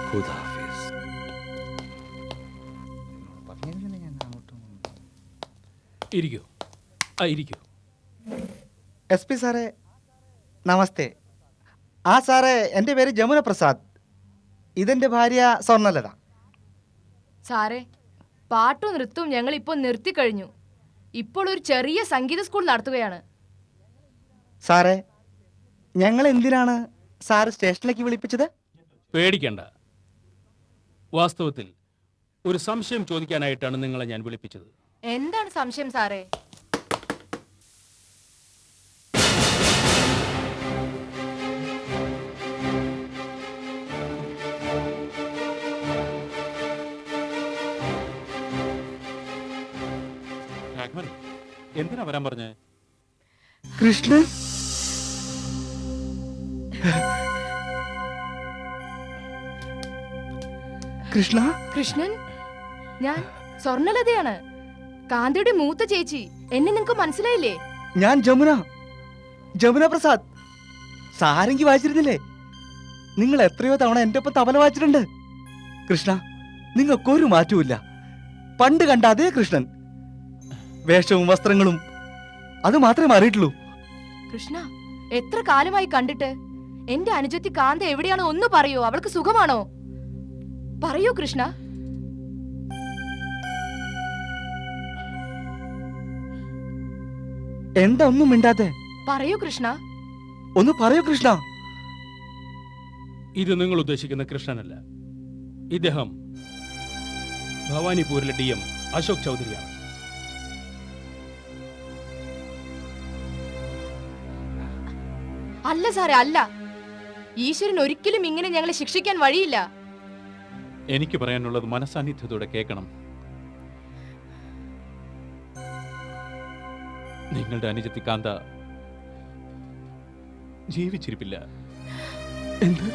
ഖുദാഫിസ്. ഇരിക്കൂ. ഇരിക്കൂ. SP സാറേ, നമസ്തേ. ആ സാറേ, എൻ്റെ പേര് ജമുന പ്രസാദ്. ഇതെൻ്റെ ഭാര്യ സ്വർണലത. സാറേ, പാട്ടും നൃത്തവും ഞങ്ങൾ ഇപ്പോൾ നിർത്തിക്കഴിഞ്ഞു. ഇപ്പോൾ ഒരു ചെറിയ സംഗീത സ്കൂൾ നടത്തുകയാണ്. സാറേ, ഞങ്ങൾ എന്തിനാണ് സാറ് സ്റ്റേഷനിലേക്ക് വിളിപ്പിച്ചത്? പേടിക്കണ്ട. വാസ്തവത്തിൽ ഒരു സംശയം ചോദിക്കാനായിട്ടാണ് നിങ്ങളെ ഞാൻ വിളിപ്പിച്ചത്. എന്താണ് സംശയം സാറേ? എന്തിനാ വരാൻ പറഞ്ഞേ? കൃഷ്ണൻ കൃഷ്ണ കൃഷ്ണൻ, ഞാൻ സ്വർണലതയാണ്, കാന്തിയുടെ മൂത്ത ചേച്ചി. എന്നെ നിങ്ങക്ക് മനസ്സിലായില്ലേ? ഞാൻ ജമുന പ്രസാദ്. സാരംഗി വായിച്ചിരുന്നില്ലേ? നിങ്ങൾ എത്രയോ തവണ എന്റെ ഒപ്പം തബല വായിച്ചിട്ടുണ്ട്. കൃഷ്ണ, നിങ്ങൾക്കൊരു മാറ്റവുമില്ല. പണ്ട് കണ്ട അതേ കൃഷ്ണൻ. വേഷവും വസ്ത്രങ്ങളും അത് മാത്രമേ മാറിയിട്ടുള്ളൂ. കൃഷ്ണ, എത്ര കാലമായി കണ്ടിട്ട്. എന്റെ അനുജത്തി കാന്ത എവിടെയാണോ ഒന്ന് പറയോ? അവൾക്ക് സുഖമാണോ? പറയൂ കൃഷ്ണ. എന്താ ഒന്നും മിണ്ടാത്തെ? പറയൂ കൃഷ്ണ. ഒന്ന് പറയൂ കൃഷ്ണ. ഇത് നിങ്ങൾ ഉദ്ദേശിക്കുന്ന കൃഷ്ണനല്ല. ഇദ്ദേഹം ഭവാനിപൂരിലെ DM അശോക് ചൗധരിയാണ്. അല്ല സാറേ, അല്ല. ഈശ്വരൻ ഒരിക്കലും ഇങ്ങനെ ഞങ്ങളെ ശിക്ഷിക്കാൻ വഴിയില്ല. എനിക്ക് പറയാനുള്ളത് മനസാന്നിധ്യത്തോടെ കേൾക്കണം. നിങ്ങളുടെ അനുജത്തി കാന്ത ജീവിച്ചിരിപ്പില്ല. എന്ത്?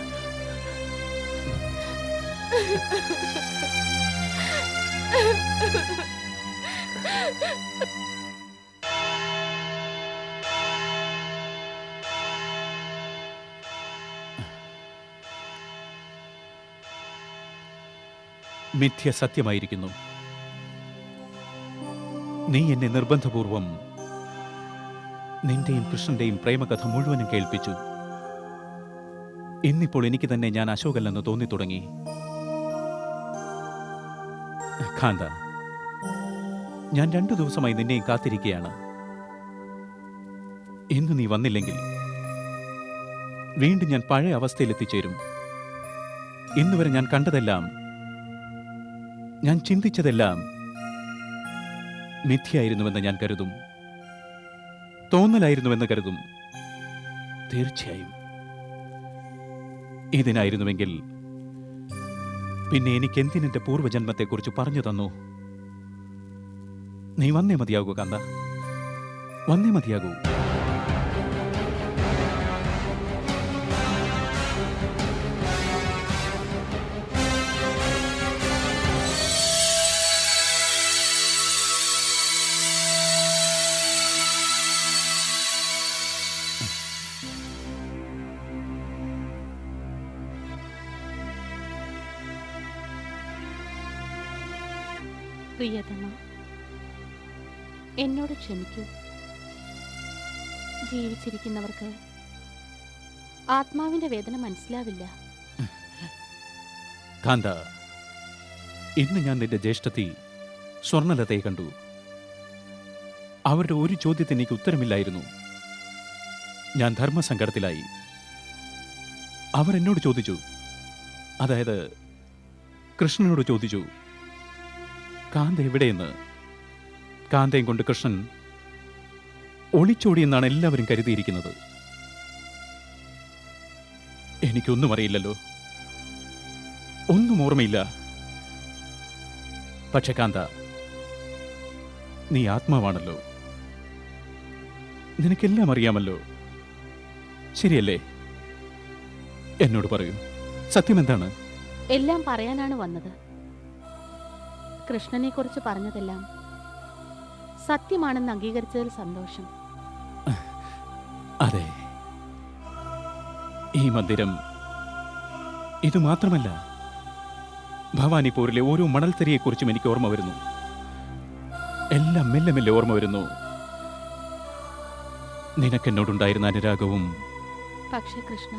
മിഥ്യ സത്യമായിരിക്കുന്നു. നീ എന്നെ നിർബന്ധപൂർവം നിന്റെയും കൃഷ്ണന്റെയും പ്രേമകഥ മുഴുവനും കേൾപ്പിച്ചു. ഇന്നിപ്പോൾ എനിക്ക് തന്നെ ഞാൻ അശോകല്ലെന്ന് തോന്നിത്തുടങ്ങി. കാന്ത, ഞാൻ 2 ദിവസമായി നിന്നെയും കാത്തിരിക്കുകയാണ്. ഇന്ന് നീ വന്നില്ലെങ്കിൽ വീണ്ടും ഞാൻ പഴയ അവസ്ഥയിലെത്തിച്ചേരും. ഇന്നുവരെ ഞാൻ കണ്ടതെല്ലാം, ഞാൻ ചിന്തിച്ചതെല്ലാം മിഥ്യയായിരുന്നുവെന്ന് ഞാൻ കരുതും. തോന്നലായിരുന്നുവെന്ന് കരുതും. തീർച്ചയായും ഇതിനായിരുന്നുവെങ്കിൽ പിന്നെ എനിക്ക് എന്തിനെന്റെ പൂർവ്വജന്മത്തെക്കുറിച്ച് പറഞ്ഞു തന്നു? നീ വന്നേ മതിയാകൂ കാന്ത, വന്നേ മതിയാകൂ. പ്രിയതമ, എന്നോട് ക്ഷമിക്കൂ. ജീവിച്ചിരിക്കുന്നവർക്ക് ആത്മാവിന്റെ വേദന മനസ്സിലാവില്ല. കാന്ത, ഇന്ന് ഞാൻ നിന്റെ ജ്യേഷ്ഠത്തി സ്വർണലതയെ കണ്ടു. അവരുടെ ഒരു ചോദ്യത്തിന് എനിക്ക് ഉത്തരമില്ലായിരുന്നു. ഞാൻ ധർമ്മസങ്കടത്തിലായി. അവർ എന്നോട് ചോദിച്ചു, അതായത് കൃഷ്ണനോട് ചോദിച്ചു, കാന്ത എവിടെയെന്ന്. കാന്തയും കൊണ്ട് കൃഷ്ണൻ ഒളിച്ചോടിയെന്നാണ് എല്ലാവരും കരുതിയിരിക്കുന്നത്. എനിക്കൊന്നും അറിയില്ലല്ലോ, ഒന്നും ഓർമ്മയില്ല. പക്ഷെ കാന്ത, നീ ആത്മാവാണല്ലോ, നിനക്കെല്ലാം അറിയാമല്ലോ, ശരിയല്ലേ? എന്നോട് പറയൂ, സത്യം എന്താണ്? എല്ലാം പറയാനാണ് വന്നത്. കൃഷ്ണനെ കുറിച്ച് പറഞ്ഞതെല്ലാം സത്യമാണെന്ന് അംഗീകരിച്ചതിൽ സന്തോഷം. അതെ, ഈ മന്ദിരം ഇത് മാത്രമല്ല, ഭവാനിപൂരിലെ ഓരോ മണൽത്തരിയെക്കുറിച്ചും എനിക്ക് ഓർമ്മ വരുന്നു. എല്ലാം മെല്ലെ മെല്ലെ ഓർമ്മ വരുന്നു. നിനക്കെന്നോടുണ്ടായിരുന്ന അനുരാഗവും. പക്ഷേ കൃഷ്ണ,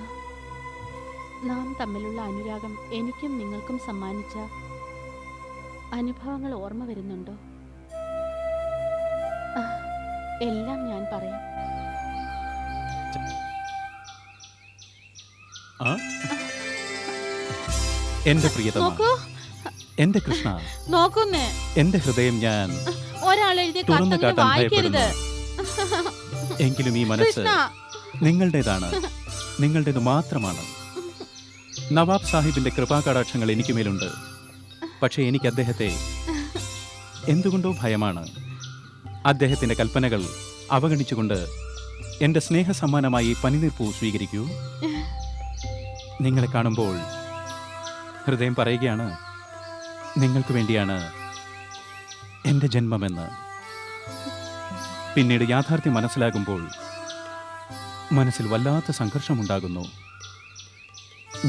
നാം തമ്മിലുള്ള അനുരാഗം എനിക്കും നിങ്ങൾക്കും സമ്മാനിച്ച അനുഭവങ്ങൾ ഓർമ്മ വരുന്നുണ്ടോ? എല്ലാം ഞാൻ പറയാം. ആ? എന്റെ പ്രിയതമ, നോക്കൂ, എന്റെ കൃഷ്ണ, നോക്കുന്നേ. എന്റെ ഹൃദയം ഞാൻ ഒരാൾ എഴുതിയ തുറന്നു കത്തന്നെ കാട്ടാൻ വായിക്കരുത്. ഭയപ്പെടുന്നു. എങ്കിലും ഈ മനസ്സ് കൃഷ്ണ, നിങ്ങളുടേതാണ്, നിങ്ങളുടേത് മാത്രമാണ്. നവാബ് സാഹിബിന്റെ കൃപാകടാക്ഷങ്ങൾ എനിക്ക് മേലുണ്ട്. പക്ഷേ എനിക്ക് അദ്ദേഹത്തെ എന്തുകൊണ്ടോ ഭയമാണ്. അദ്ദേഹത്തിന്റെ കൽപ്പനകൾ അവഗണിച്ചുകൊണ്ട് എന്റെ സ്നേഹസമ്മാനമായി പനിനീർപ്പൂ സ്വീകരിക്കൂ. നിങ്ങളെ കാണുമ്പോൾ ഹൃദയം പറയുകയാണ്, നിങ്ങൾക്ക് വേണ്ടിയാണ് എന്റെ ജന്മമെന്ന്. പിന്നീട് യാഥാർത്ഥ്യം മനസ്സിലാകുമ്പോൾ മനസ്സിൽ വല്ലാത്ത സംഘർഷമുണ്ടാകുന്നു.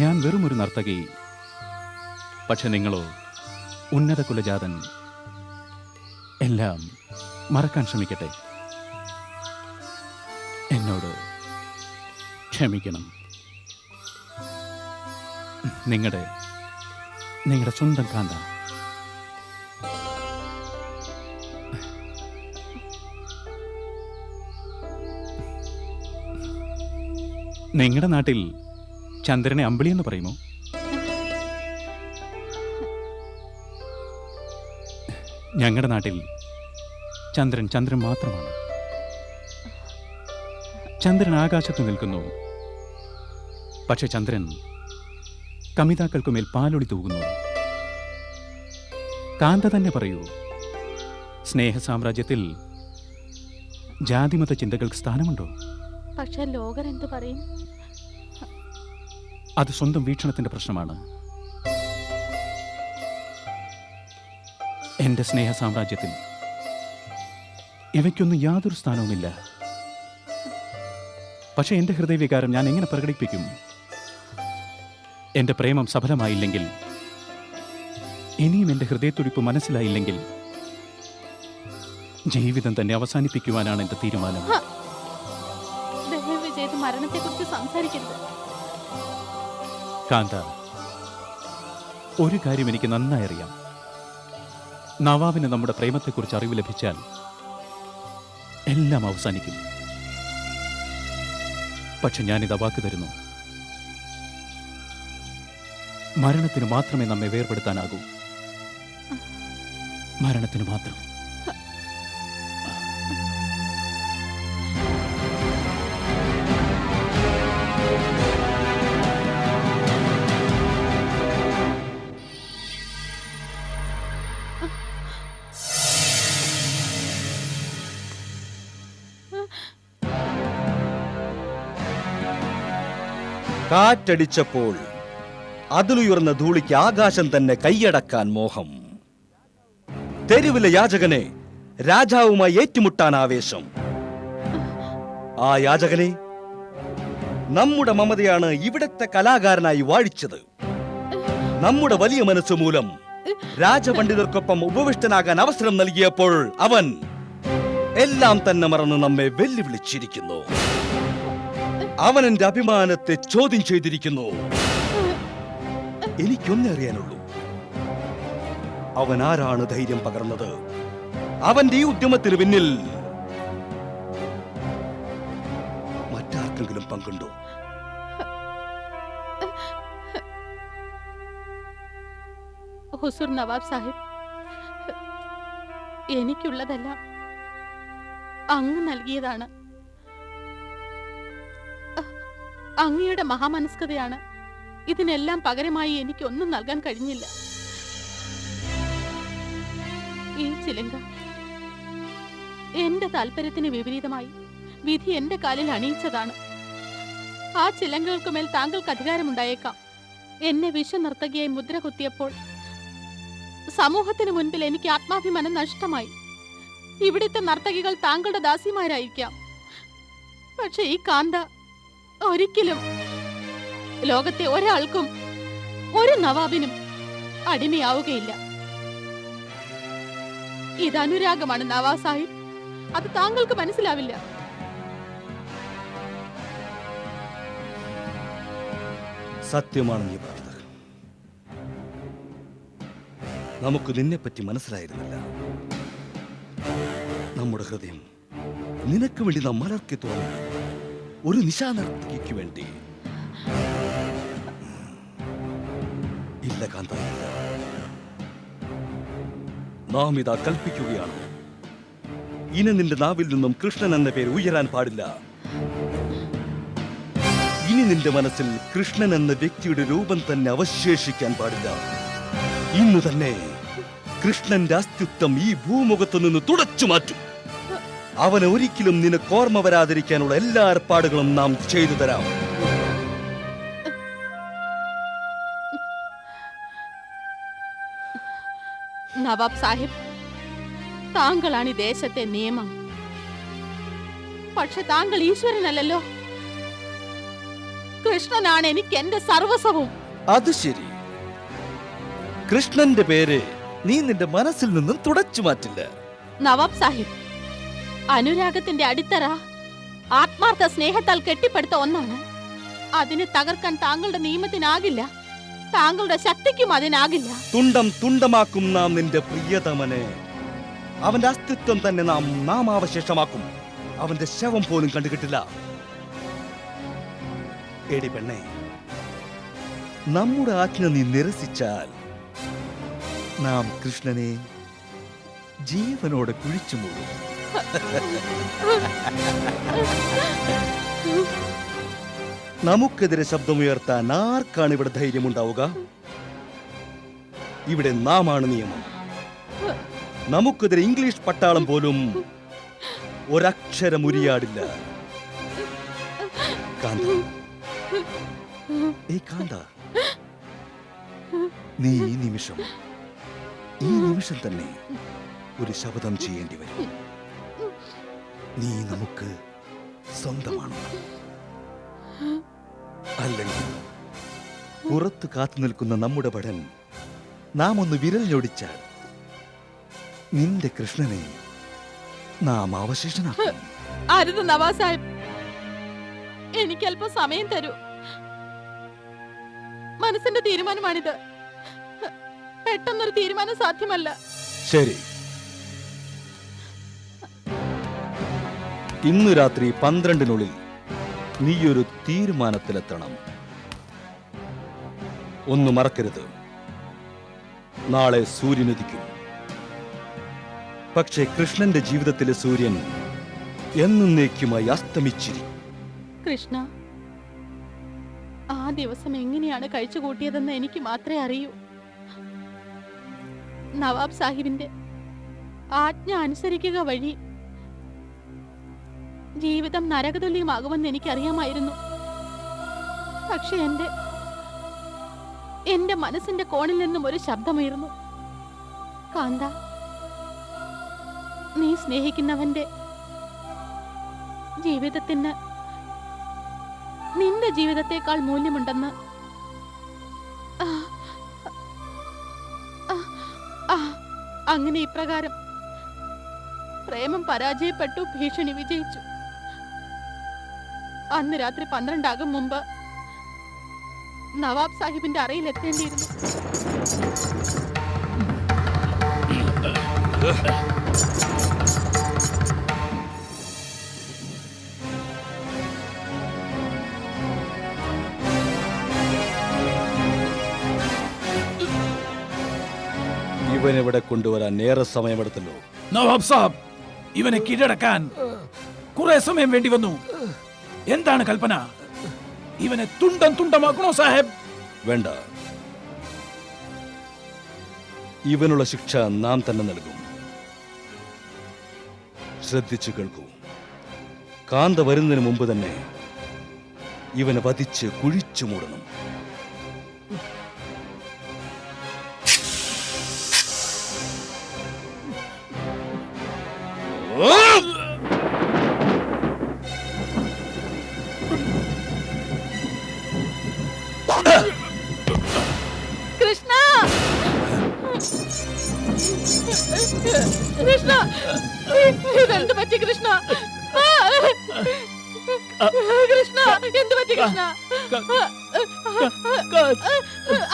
ഞാൻ വെറുമൊരു നർത്തകി, പക്ഷെ നിങ്ങളോ ഉന്നത കുലജാതൻ. എല്ലാം മറക്കാൻ ശ്രമിക്കട്ടെ. എന്നോട് ക്ഷമിക്കണം. നിങ്ങളുടെ സ്വന്തം കാന്ത. നിങ്ങളുടെ നാട്ടിൽ ചന്ദ്രനെ അമ്പിളി എന്ന് പറയുമോ? ഞങ്ങളുടെ നാട്ടിൽ ചന്ദ്രൻ മാത്രമാണ്. ചന്ദ്രൻ ആകാശത്ത് നിൽക്കുന്നു, പക്ഷെ ചന്ദ്രൻ കമിതാക്കൾക്കുമേൽ പാലൊളി തൂകുന്നു. കാന്ത തന്നെ പറയൂ, സ്നേഹ സാമ്രാജ്യത്തിൽ ജാതിമത ചിന്തകൾക്ക് സ്ഥാനമുണ്ടോ? പക്ഷെ ലോകരെന്ത് പറയും? അത് സ്വന്തം വീക്ഷണത്തിന്റെ പ്രശ്നമാണ്. എന്റെ സ്നേഹ സാമ്രാജ്യത്തിൽ ഇവയ്ക്കൊന്നും യാതൊരു സ്ഥാനവുമില്ല. പക്ഷെ എന്റെ ഹൃദയവികാരം ഞാൻ എങ്ങനെ പ്രകടിപ്പിക്കും? എന്റെ പ്രേമം സഫലമായില്ലെങ്കിൽ, ഇനിയും എന്റെ ഹൃദയത്തുടിപ്പ് മനസ്സിലായില്ലെങ്കിൽ, ജീവിതം തന്നെ അവസാനിപ്പിക്കുവാനാണ് എന്റെ തീരുമാനം. ദയവ് ചെയ്ത് മരണത്തെക്കുറിച്ച് സംസാരിക്കരുത്. കാന്ത, ഒരു കാര്യം എനിക്ക് നന്നായി അറിയാം. നവാബിന് നമ്മുടെ പ്രേമത്തെക്കുറിച്ച് അറിവ് ലഭിച്ചാൽ എല്ലാം അവസാനിക്കും. പക്ഷെ ഞാനിത് വാക്ക് തരുന്നു, മരണത്തിന് മാത്രമേ നമ്മെ വേർപെടുത്താനാകൂ. മരണത്തിന് മാത്രം. കാറ്റടിച്ചപ്പോൾ അതിലുയർന്ന ധൂളിക്ക് ആകാശം തന്നെ കൈയടക്കാൻ മോഹം. തെരുവിലെ യാചകനെ രാജാവുമായി ഏറ്റുമുട്ടാൻ ആവേശം. ആ യാചകനെ നമ്മുടെ മമതയാണ് ഇവിടത്തെ കലാകാരനായി വാഴിച്ചത്. നമ്മുടെ വലിയ മനസ്സ് മൂലം രാജപണ്ഡിതർക്കൊപ്പം ഉപവിഷ്ടനാകാൻ അവസരം നൽകിയപ്പോൾ അവൻ എല്ലാം തന്നെ മറന്ന് നമ്മെ വെല്ലുവിളിച്ചിരിക്കുന്നു. അവൻ എന്റെ അഭിമാനത്തെ ചോദ്യം ചെയ്തിരിക്കുന്നു. എനിക്കൊന്നേ അറിയാനുള്ളൂ, അവൻ ആരാണ് ധൈര്യം പകർന്നത്? അവന്റെ ഈ ഉദ്യമത്തിന് പിന്നിൽ മറ്റാർക്കെങ്കിലും പങ്കുണ്ടോ? ഹുസൂർ നവാബ് സാഹിബ്, എനിക്കുള്ളതെല്ലാം അങ്ങ് നൽകിയതാണ്. അങ്ങയുടെ മഹാമനസ്കതയാണ്. ഇതിനെല്ലാം പകരമായി എനിക്കൊന്നും നൽകാൻ കഴിഞ്ഞില്ല. ഈ ചിലങ്ക എന്റെ താല്പര്യത്തിന് വിപരീതമായി വിധി എന്റെ കാലിൽ അണിയിച്ചതാണ്. ആ ചിലങ്കകൾക്കുമേൽ താങ്കൾക്ക് അധികാരമുണ്ടായേക്കാം. എന്നെ വിശ്വനർത്തകിയായി മുദ്ര കുത്തിയപ്പോൾ സമൂഹത്തിന് മുൻപിൽ എനിക്ക് ആത്മാഭിമാനം നഷ്ടമായി. ഇവിടുത്തെ നർത്തകികൾ താങ്കളുടെ ദാസിമാരായിരിക്കാം, പക്ഷെ ഈ കാന്ത ഒരിക്കലും ലോകത്തെ ഒരാൾക്കും ഒരു നവാബിനും അടിമയാവുകയില്ല. ഇത് അനുരാഗമാണ് നവാബ് സാഹിബ്, അത് താങ്കൾക്ക് മനസ്സിലാവില്ല. സത്യമാണ് നീ പറഞ്ഞത്. നമുക്ക് നിന്നെപ്പറ്റി മനസ്സിലായിരുന്നില്ല. നമ്മുടെ ഹൃദയം നിനക്ക് വേണ്ടി നാം മലർക്കി തോന്നുന്നു, ഒരു നിശാനർത്തകിക്ക് വേണ്ടി. ഇല്ല കാന്ത, നാം ഇതാ കൽപ്പിക്കുകയാണ്. ഇനി നിന്റെ നാവിൽ നിന്നും കൃഷ്ണൻ എന്ന പേര് ഉയരാൻ പാടില്ല. ഇനി നിന്റെ മനസ്സിൽ കൃഷ്ണൻ എന്ന വ്യക്തിയുടെ രൂപം തന്നെ അവശേഷിക്കാൻ പാടില്ല. ഇന്ന് തന്നെ കൃഷ്ണന്റെ അസ്തിത്വം ഈ ഭൂമുഖത്ത് നിന്ന് തുടച്ചു മാറ്റും. അവന് ഒരിക്കലും നിനക്ക് ഓർമ്മ വരാതിരിക്കാനുള്ള എല്ലാ ഏർപ്പാടുകളും നാം ചെയ്തു തരാം. നവാബ് സാഹിബ്, താങ്കളാണ് ഈ ദേശത്തെ നിയമം. പക്ഷെ താങ്കൾ ഈശ്വരനല്ലല്ലോ. കൃഷ്ണനാണ് എനിക്ക് എന്റെ സർവസ്വവും. അത് ശരി. കൃഷ്ണന്റെ പേര് നീ നിന്റെ മനസ്സിൽ നിന്നും തുടച്ചു മാറ്റില്ല. നവാബ് സാഹിബ്, അനുരാഗത്തിന്റെ അടിത്തറ ആത്മാർത്ഥ സ്നേഹത്താൽ കെട്ടിപ്പടുത്ത ഒന്നാണ്. അതിനെ തകർക്കാൻ താങ്കളുടെ നിയമത്തിനാകില്ല, താങ്കളുടെ ശക്തിക്കും അതിനാകില്ല. തുണ്ടം തുണ്ടമാക്കും നാം നിന്റെ പ്രിയതമനെ. അവന്റെ അസ്തിത്വം തന്നെ നാം നാമാവശേഷമാക്കും. അവന്റെ ശവം പോലും കണ്ടുകിട്ടില്ല. എടി പെണ്ണെ, നമ്മുടെ ആജ്ഞ നീ നിരസിച്ചാൽ നാം കൃഷ്ണനെ ജീവനോടെ കുഴിച്ചു മൂടും. നമുക്കെതിരെ ശബ്ദമുയർത്താൻ ആർക്കാണ് ഇവിടെ ധൈര്യമുണ്ടാവുക? ഇവിടെ നാമാണ് നിയമം. നമുക്കെതിരെ ഇംഗ്ലീഷ് പട്ടാളം പോലും ഒരക്ഷരം ഉരിയാടില്ല. കാന്ത, ഏയ് കാന്ത, നീ ഈ നിമിഷം തന്നെ ഒരു ശപഥം ചെയ്യേണ്ടി വരും. നീ നമുക്ക് സ്വന്തമാണ്. അല്ലെങ്കിൽ പുറത്തു കാത്തു നിൽക്കുന്ന നമ്മുടെ ഭടൻ നാം ഒന്ന് വിരൽ ഞൊടിച്ചാൽ നിന്റെ കൃഷ്ണനെ നാം അവശേഷനാക്കും. അരുത് നവാബ് സാഹിബ്, എനിക്ക് അല്പം സമയം തരൂ. മനസ്സിന്റെ തീരുമാനമാണിത്. പെട്ടെന്നൊരു തീരുമാനം സാധ്യമല്ല. ശരി, ഇന്ന് രാത്രി 12-നുള്ളിൽ നീയൊരു തീരുമാനത്തിലെത്തണം. ഒന്നും മറക്കരുത്. നാളെ സൂര്യനുദിക്കും. പക്ഷേ കൃഷ്ണന്റെ ജീവിതത്തിലെ സൂര്യൻ എന്നേക്കുമായി അസ്തമിച്ചിരിക്കും. കൃഷ്ണ, ആ ദിവസം എങ്ങനെയാണ് കഴിച്ചുകൂട്ടിയതെന്ന് എനിക്ക് മാത്രമേ അറിയൂ. നവാബ് സാഹിബിന്റെ ആജ്ഞ അനുസരിക്കുക വഴി ജീവിതം നരകതുല്യമാകുമെന്ന് എനിക്കറിയാമായിരുന്നു. പക്ഷെ എന്റെ മനസ്സിന്റെ കോണിൽ നിന്നും ഒരു ശബ്ദമുയർന്നു. കാന്ത, നീ സ്നേഹിക്കുന്നവന്റെ ജീവിതത്തിന് നിന്റെ ജീവിതത്തെക്കാൾ മൂല്യമുണ്ടെന്ന്. അങ്ങനെ ഇപ്രകാരം പ്രേമം പരാജയപ്പെട്ടു, ഭീഷണി വിജയിച്ചു. അന്ന് രാത്രി 12 ആകും മുമ്പ് നവാബ് സാഹിബിന്റെ അറയിൽ എത്തേണ്ടിയിരുന്നു. ഇവനിവിടെ കൊണ്ടുവരാൻ ഏറെ സമയമെടുത്തല്ലോ. നവാബ് സാബ്, ഇവനെ കീഴടക്കാൻ കുറെ സമയം വേണ്ടി വന്നു. എന്താണ് കൽപ്പന? ഇവനെ തുണ്ടം തുണ്ടമാക്കണോ സാഹേബ്? വേണ്ട, ഇവനുള്ള ശിക്ഷ നാം തന്നെ നൽകും. ശ്രദ്ധിച്ചു കേൾക്കൂ. കാന്ത വരുന്നതിന് മുമ്പ് തന്നെ ഇവനെ വധിച്ച് കുഴിച്ചു മൂടണം. കൃഷ്ണ, കൃഷ്ണ, ഇതെന്ത് പറ്റി കൃഷ്ണ? കൃഷ്ണ, എന്ത് പറ്റി കൃഷ്ണ?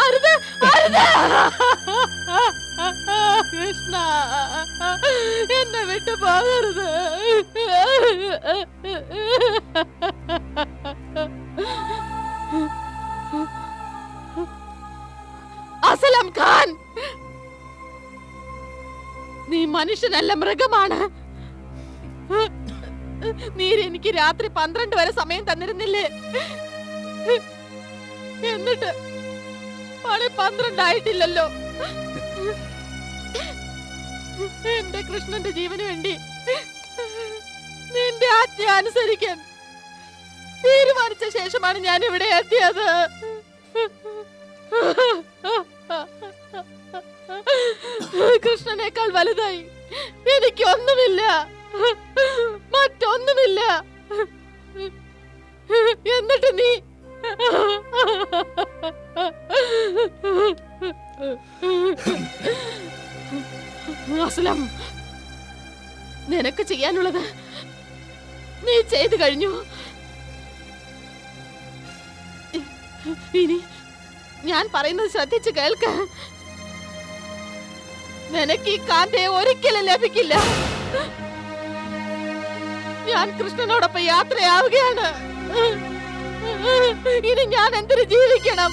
അരുത്, അരുത് കൃഷ്ണ, എന്നെ വിട്ടു പോകരുത്. അസലം ഖാൻ, നീ മനുഷ്യനല്ല, മൃഗമാണ്. നീ എനിക്ക് രാത്രി 12 വരെ സമയം തന്നിരുന്നില്ലേ? എന്നിട്ട് 12 ആയിട്ടില്ലല്ലോ. എന്റെ കൃഷ്ണന്റെ ജീവന് വേണ്ടി നിന്റെ ആജ്ഞ അനുസരിക്കാൻ തീരുമാനിച്ച ശേഷമാണ് ഞാൻ ഇവിടെ എത്തിയത്. കൃഷ്ണനേക്കാൾ വലുതായി എനിക്കൊന്നുമില്ല, മറ്റൊന്നുമില്ല. എന്നിട്ട് നീ അസ്ലം, നിനക്ക് ചെയ്യാനുള്ളത് നീ ചെയ്തു കഴിഞ്ഞു. ഇനി ഞാൻ പറയുന്നത് ശ്രദ്ധിച്ചു കേൾക്ക. നിനക്ക് ഈ കാന്തയെ ഒരിക്കലും ലഭിക്കില്ല. ഞാൻ കൃഷ്ണനോടൊപ്പം യാത്രയാവുകയാണ്. ഇനി ഞാൻ എന്തിനു ജീവിക്കണം?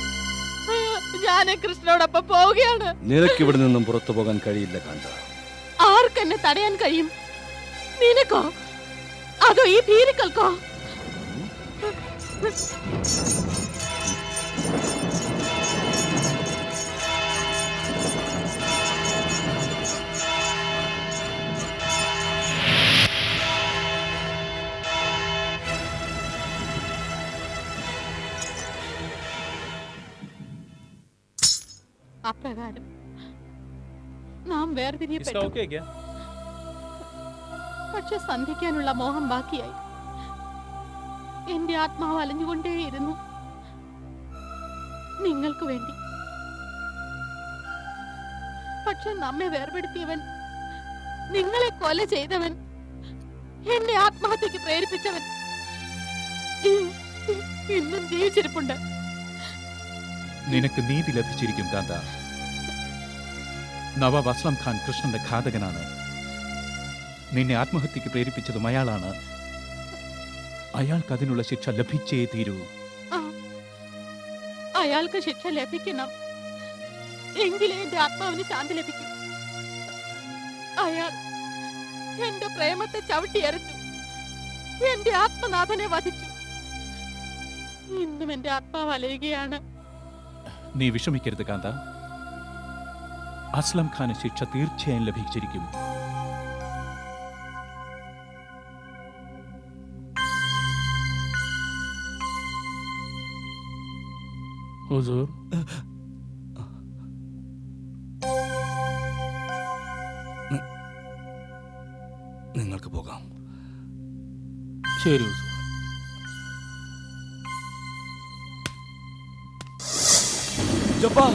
ഞാൻ കൃഷ്ണനോടൊപ്പം പോവുകയാണ്. നിനക്ക് ഇവിടെ നിന്നും പുറത്തു പോകാൻ കഴിയില്ല കാന്ത. ആർക്കെന്നെ തടയാൻ കഴിയും? നിനക്കോ അതോ ഈ ഭീരുക്കൾക്കോ? അപ്രകാരം നാം വേർതിരിയപ്പെട്ടു. പക്ഷെ സന്ധിക്കാനുള്ള മോഹം ബാക്കിയായി. എന്റെ ആത്മാവ് അലഞ്ഞുകൊണ്ടേയിരുന്നു നിങ്ങൾക്ക് വേണ്ടി. പക്ഷെ നമ്മെ വേർപെടുത്തിയവൻ, നിങ്ങളെ കൊല ചെയ്തവൻ, എന്നെ ആത്മഹത്യക്ക് പ്രേരിപ്പിച്ചവൻ ഇന്നും ജീവിച്ചിരിപ്പുണ്ട്. നിനക്ക് നീതി ലഭിച്ചിരിക്കും കാന്ത. നവാബ് അസ്ലം ഖാൻ കൃഷ്ണന്റെ ഘാതകനാണ്. നിന്നെ ആത്മഹത്യക്ക് പ്രേരിപ്പിച്ചതും അയാളാണ്. അയാൾക്ക് അതിനുള്ള ശിക്ഷ ലഭിച്ചേ തീരൂ. അയാൾക്ക് ശിക്ഷ ലഭിക്കണം, എങ്കിലേ എന്റെ ആത്മാവിന് ശാന്തി ലഭിക്കും. അയാൾ എന്റെ പ്രേമത്തെ ചവിട്ടിയരച്ചു, എന്റെ ആത്മനാഥനെ വധിച്ചു. ഇന്നും എന്റെ ആത്മാവ് അലയുകയാണ്. നീ വിഷമിക്കരുത് കാന്ത. അസ്ലം ഖാന് ശിക്ഷ തീർച്ചയായും ലഭിച്ചിരിക്കും. ഹുസൂർ, നിങ്ങൾക്ക് പോകാം. ശരി ഹുസൂർ. ജബ്ബാർ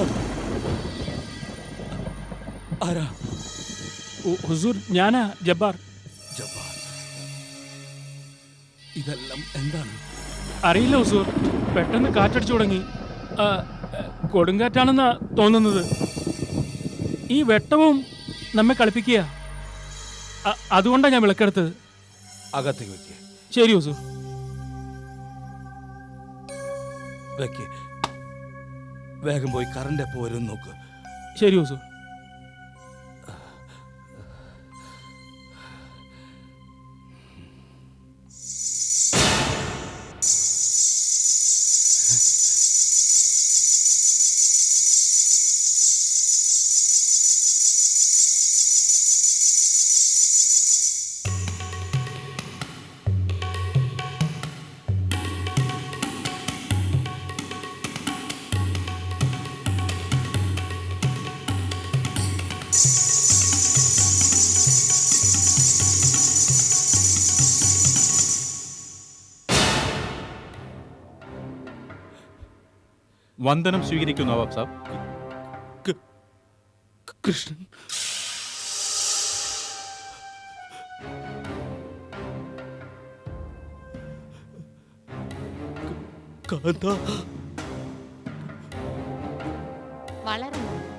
ആരാ? ഹുസൂർ, ഞാനാ ജബ്ബാർ. ജബ്ബാർ, ഇതെല്ലാം എന്താണ്? അറിയില്ല ഹുസൂർ, പെട്ടെന്ന് കാറ്റടിച്ചു തുടങ്ങി. കൊടുങ്കാറ്റാണെന്നാ തോന്നുന്നത്. ഈ വെട്ടവും നമ്മെ കളിപ്പിക്കുക. അതുകൊണ്ടാണ് ഞാൻ വിളക്കെടുത്തത്. അകത്തേക്ക് വെക്കേ. ശരി ഹുസൂർ. വെക്കേ. വേഗം പോയി കറണ്ട് എപ്പോ വരും നോക്ക്. ശരി ഹുസൂർ. വന്ദനം സ്വീകരിക്കുന്നു നവാബ് സാബ്. കൃഷ്ണൻ, കാന്ത, വളരെ നന്ദി.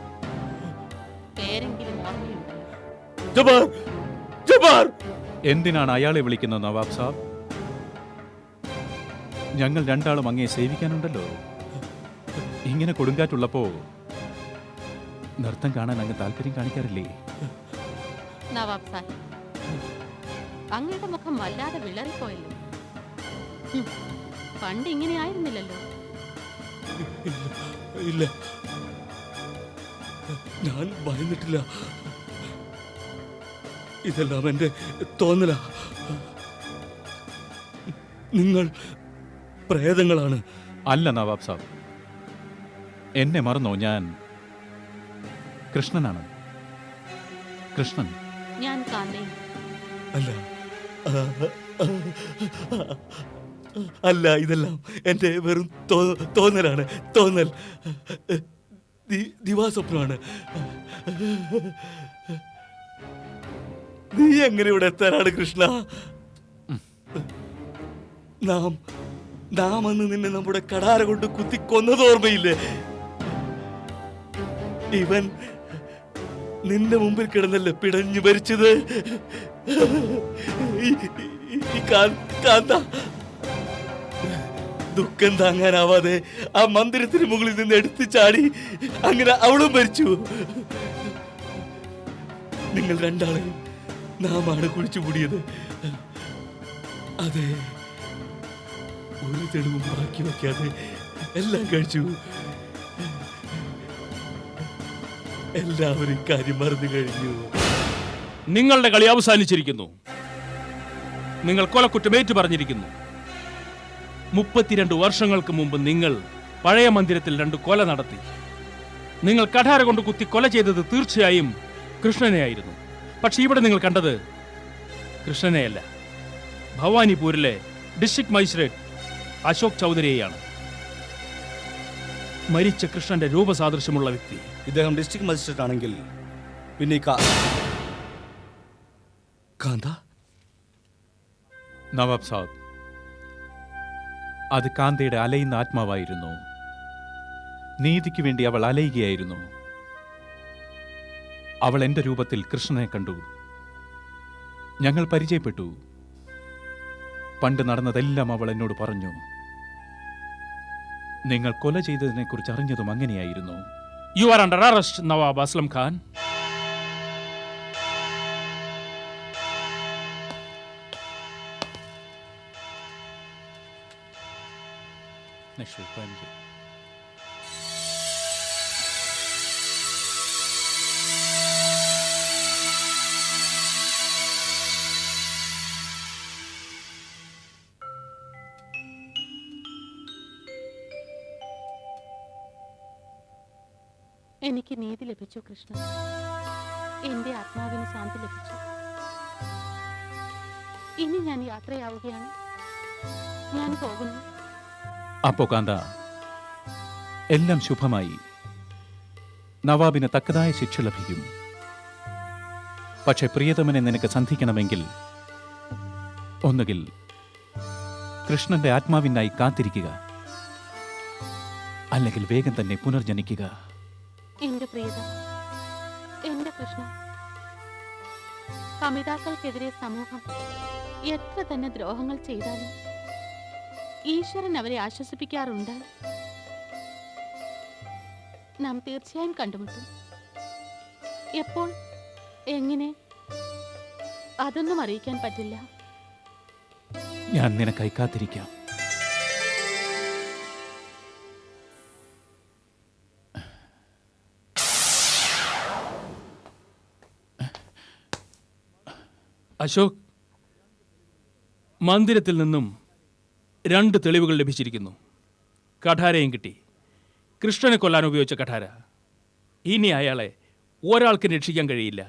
പേരെങ്കിലും ഓർമ്മയുണ്ട്. ജബ്ബാർ, ജബ്ബാർ. എന്തിനാണ് അയാളെ വിളിക്കുന്നത് നവാബ് സാബ്? ഞങ്ങൾ രണ്ടാളും അങ്ങേ സേവിക്കാനുണ്ടല്ലോ. ഇങ്ങനെ കൊടുങ്കാറ്റുള്ളപ്പോ നൃത്തം കാണാൻ അങ്ങ് താല്പര്യം കാണിക്കാറില്ലേ? നവാബ് സാഹിബ്, അങ്ങയുടെ മുഖം വല്ലാതെ വിളറിപ്പോയല്ലോ. പണ്ട് ഇങ്ങനെ ആയിരുന്നില്ലല്ലോ. ഇല്ല, ഞാൻ ഭയന്നിട്ടില്ല. ഇതെല്ലാം എന്റെ തോന്നലാ. നിങ്ങൾ പ്രേതങ്ങളാണ്. അല്ല നവാബ് സാബ്, എന്നെ മറന്നോ? ഞാൻ കൃഷ്ണനാണ്. കൃഷ്ണൻ. ഞാൻ കാന്തയും. അല്ല, അല്ല, ഇതെല്ലാം എൻ്റെ വെറും തോന്നലാണ്. തോന്നൽ, ദിവാസ്വപ്നമാണ്. നീ എങ്ങനെ ഇവിടെ എത്താനാണ് കൃഷ്ണ? നാം അന്ന് നിന്നെ നമ്മുടെ കടാര കൊണ്ട് കുത്തിക്കൊന്നത് ഓർമ്മയില്ലേ? ഇവൻ നിന്റെ മുമ്പിൽ കിടന്നല്ലേ പിടഞ്ഞു മരിച്ചത്? കാന്ത ദുഃഖം താങ്ങാനാവാതെ ആ മന്ദിരത്തിന് മുകളിൽ നിന്ന് എടുത്തു ചാടി. അങ്ങനെ അവളും മരിച്ചു. നിങ്ങൾ രണ്ടാളെയും നാമാണ് കുഴിച്ചു മൂടിയത്. അതെ, ഒരു തെളിവും ബാക്കി വയ്ക്കാതെ എല്ലാം കഴിച്ചു. എല്ലാവരും കാര്യം മറന്നു കഴിഞ്ഞു. നിങ്ങളുടെ കളി അവസാനിച്ചിരിക്കുന്നു. നിങ്ങൾ കൊലക്കുറ്റം ഏറ്റു പറഞ്ഞിരിക്കുന്നു. 32 വർഷങ്ങൾക്ക് മുമ്പ് നിങ്ങൾ പഴയ മന്ദിരത്തിൽ 2 കൊല നടത്തി. നിങ്ങൾ കഠാര കൊണ്ട് കുത്തി കൊല ചെയ്തത് തീർച്ചയായും കൃഷ്ണനെയായിരുന്നു. പക്ഷെ ഇവിടെ നിങ്ങൾ കണ്ടത് കൃഷ്ണനെയല്ല, ഭവാനിപൂരിലെ ഡിസ്ട്രിക്ട് മജിസ്ട്രേറ്റ് അശോക് ചൗധരിയെയാണ്. മരിച്ച കൃഷ്ണന്റെ രൂപസാദൃശ്യമുള്ള വ്യക്തി. ഇദ്ദേഹം ഡിസ്ട്രിക്ട് മജിസ്ട്രേറ്റ് ആണെങ്കിൽ പിന്നെ കാന്ത നവാബ് സാബ്, അത് കാന്തയുടെ അലയുന്ന ആത്മാവായിരുന്നു. നീതിക്ക് വേണ്ടി അവൾ അലയുകയായിരുന്നു. അവൾ എന്റെ രൂപത്തിൽ കൃഷ്ണനെ കണ്ടു. ഞങ്ങൾ പരിചയപ്പെട്ടു. പണ്ട് നടന്നതെല്ലാം അവൾ എന്നോട് പറഞ്ഞു. നിങ്ങൾ കൊല ചെയ്തതിനെക്കുറിച്ച് അറിഞ്ഞതും അങ്ങനെയായിരുന്നു. You are under arrest, Nawab Aslam Khan. എനിക്ക് നീതി ലഭിച്ചു കൃഷ്ണ. എന്റെ ആത്മാവിന് ശാന്തി ലഭിച്ചു. ഇനി ഞാൻ യാത്രയാവുകയാണ്. ഞാൻ പോകുന്നു. അപ്പോ കാന്ത, എല്ലാം ശുഭമായി. നവാബിന് തക്കതായ ശിക്ഷ ലഭിക്കും. പക്ഷെ പ്രിയതമനെ നിനക്ക് സന്ധിക്കണമെങ്കിൽ ഒന്നുകിൽ കൃഷ്ണന്റെ ആത്മാവിനായി കാത്തിരിക്കുക, അല്ലെങ്കിൽ വേഗം തന്നെ പുനർജനിക്കുക. എന്റെ പ്രിയതം, എന്റെ കൃഷ്ണ, കമിതാക്കൾക്കെതിരെ സമൂഹം എത്ര തന്നെ ദ്രോഹങ്ങൾ ചെയ്താലും ഈശ്വരൻ അവരെ ആശ്വസിപ്പിക്കാറുണ്ട്. നാം തീർച്ചയായും കണ്ടുമുട്ടും. എപ്പോൾ, എങ്ങനെ, അതൊന്നും അറിയിക്കാൻ പറ്റില്ല. ഞാൻ നിനക്കായി കാത്തിരിക്കാം. അശോക്, മന്ദിരത്തിൽ നിന്നും 2 തെളിവുകൾ ലഭിച്ചിരിക്കുന്നു. കഠാരയും കിട്ടി. കൃഷ്ണനെ കൊല്ലാൻ ഉപയോഗിച്ച കഠാര. ഇനി അയാളെ ഒരാൾക്ക് രക്ഷിക്കാൻ കഴിയില്ല.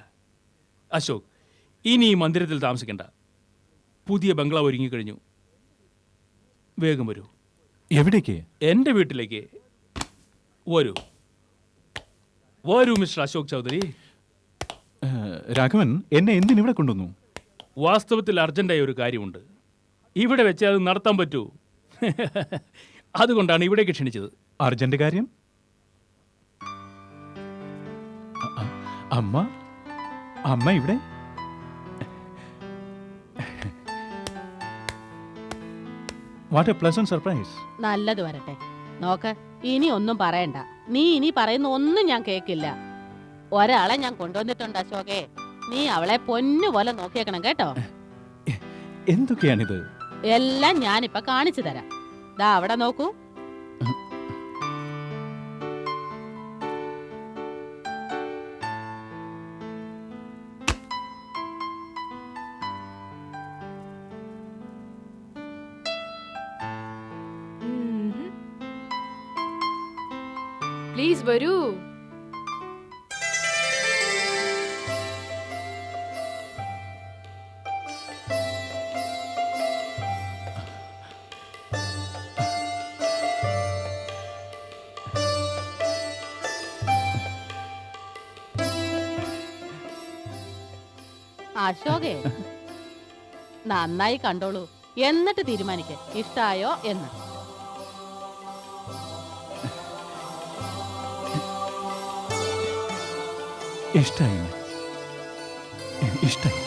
അശോക്, ഇനി ഈ മന്ദിരത്തിൽ താമസിക്കണ്ട. പുതിയ ബംഗ്ലാവ് ഒരുങ്ങിക്കഴിഞ്ഞു. വേഗം വരൂ. എവിടേക്ക്? എൻ്റെ വീട്ടിലേക്ക് വരൂ. വരൂ മിസ്റ്റർ അശോക് ചൗധരി. രാഘവൻ, എന്നെ എന്തിനിവിടെ കൊണ്ടുവന്നു? വാസ്തവത്തിൽ അർജന്റായ ഒരു കാര്യമുണ്ട്. ഇവിടെ വെച്ച് അത് നടത്താൻ പറ്റൂ. അതുകൊണ്ടാണ് ഇവിടേക്ക് ക്ഷണിച്ചത്. അർജന്റ് കാര്യം? അമ്മ അമ്മ ഇവിടെ? What A pleasant surprise. നല്ലത് വരട്ടെ. നോക്ക്, ഇനി ഒന്നും പറയണ്ട. നീ ഇനി പറയുന്ന ഒന്നും ഞാൻ കേൾക്കില്ല. ഒരാളെ ഞാൻ കൊണ്ടുവന്നിട്ടുണ്ട് അശോകേ. നീ അവളെ പൊന്നുപോലെ നോക്കിയേക്കണം കേട്ടോ. എന്തൊക്കെയാണിത്? എല്ലാം ഞാനിപ്പോ കാണിച്ചു തരാം. ദാ അവിടെ നോക്കൂ. പ്ലീസ് വരൂ. അശോകേ, നന്നായി കണ്ടോളൂ, എന്നിട്ട് തീരുമാനിക്ക ഇഷ്ടായോ എന്ന്. ഇഷ്ടായി, ഇഷ്ടായി.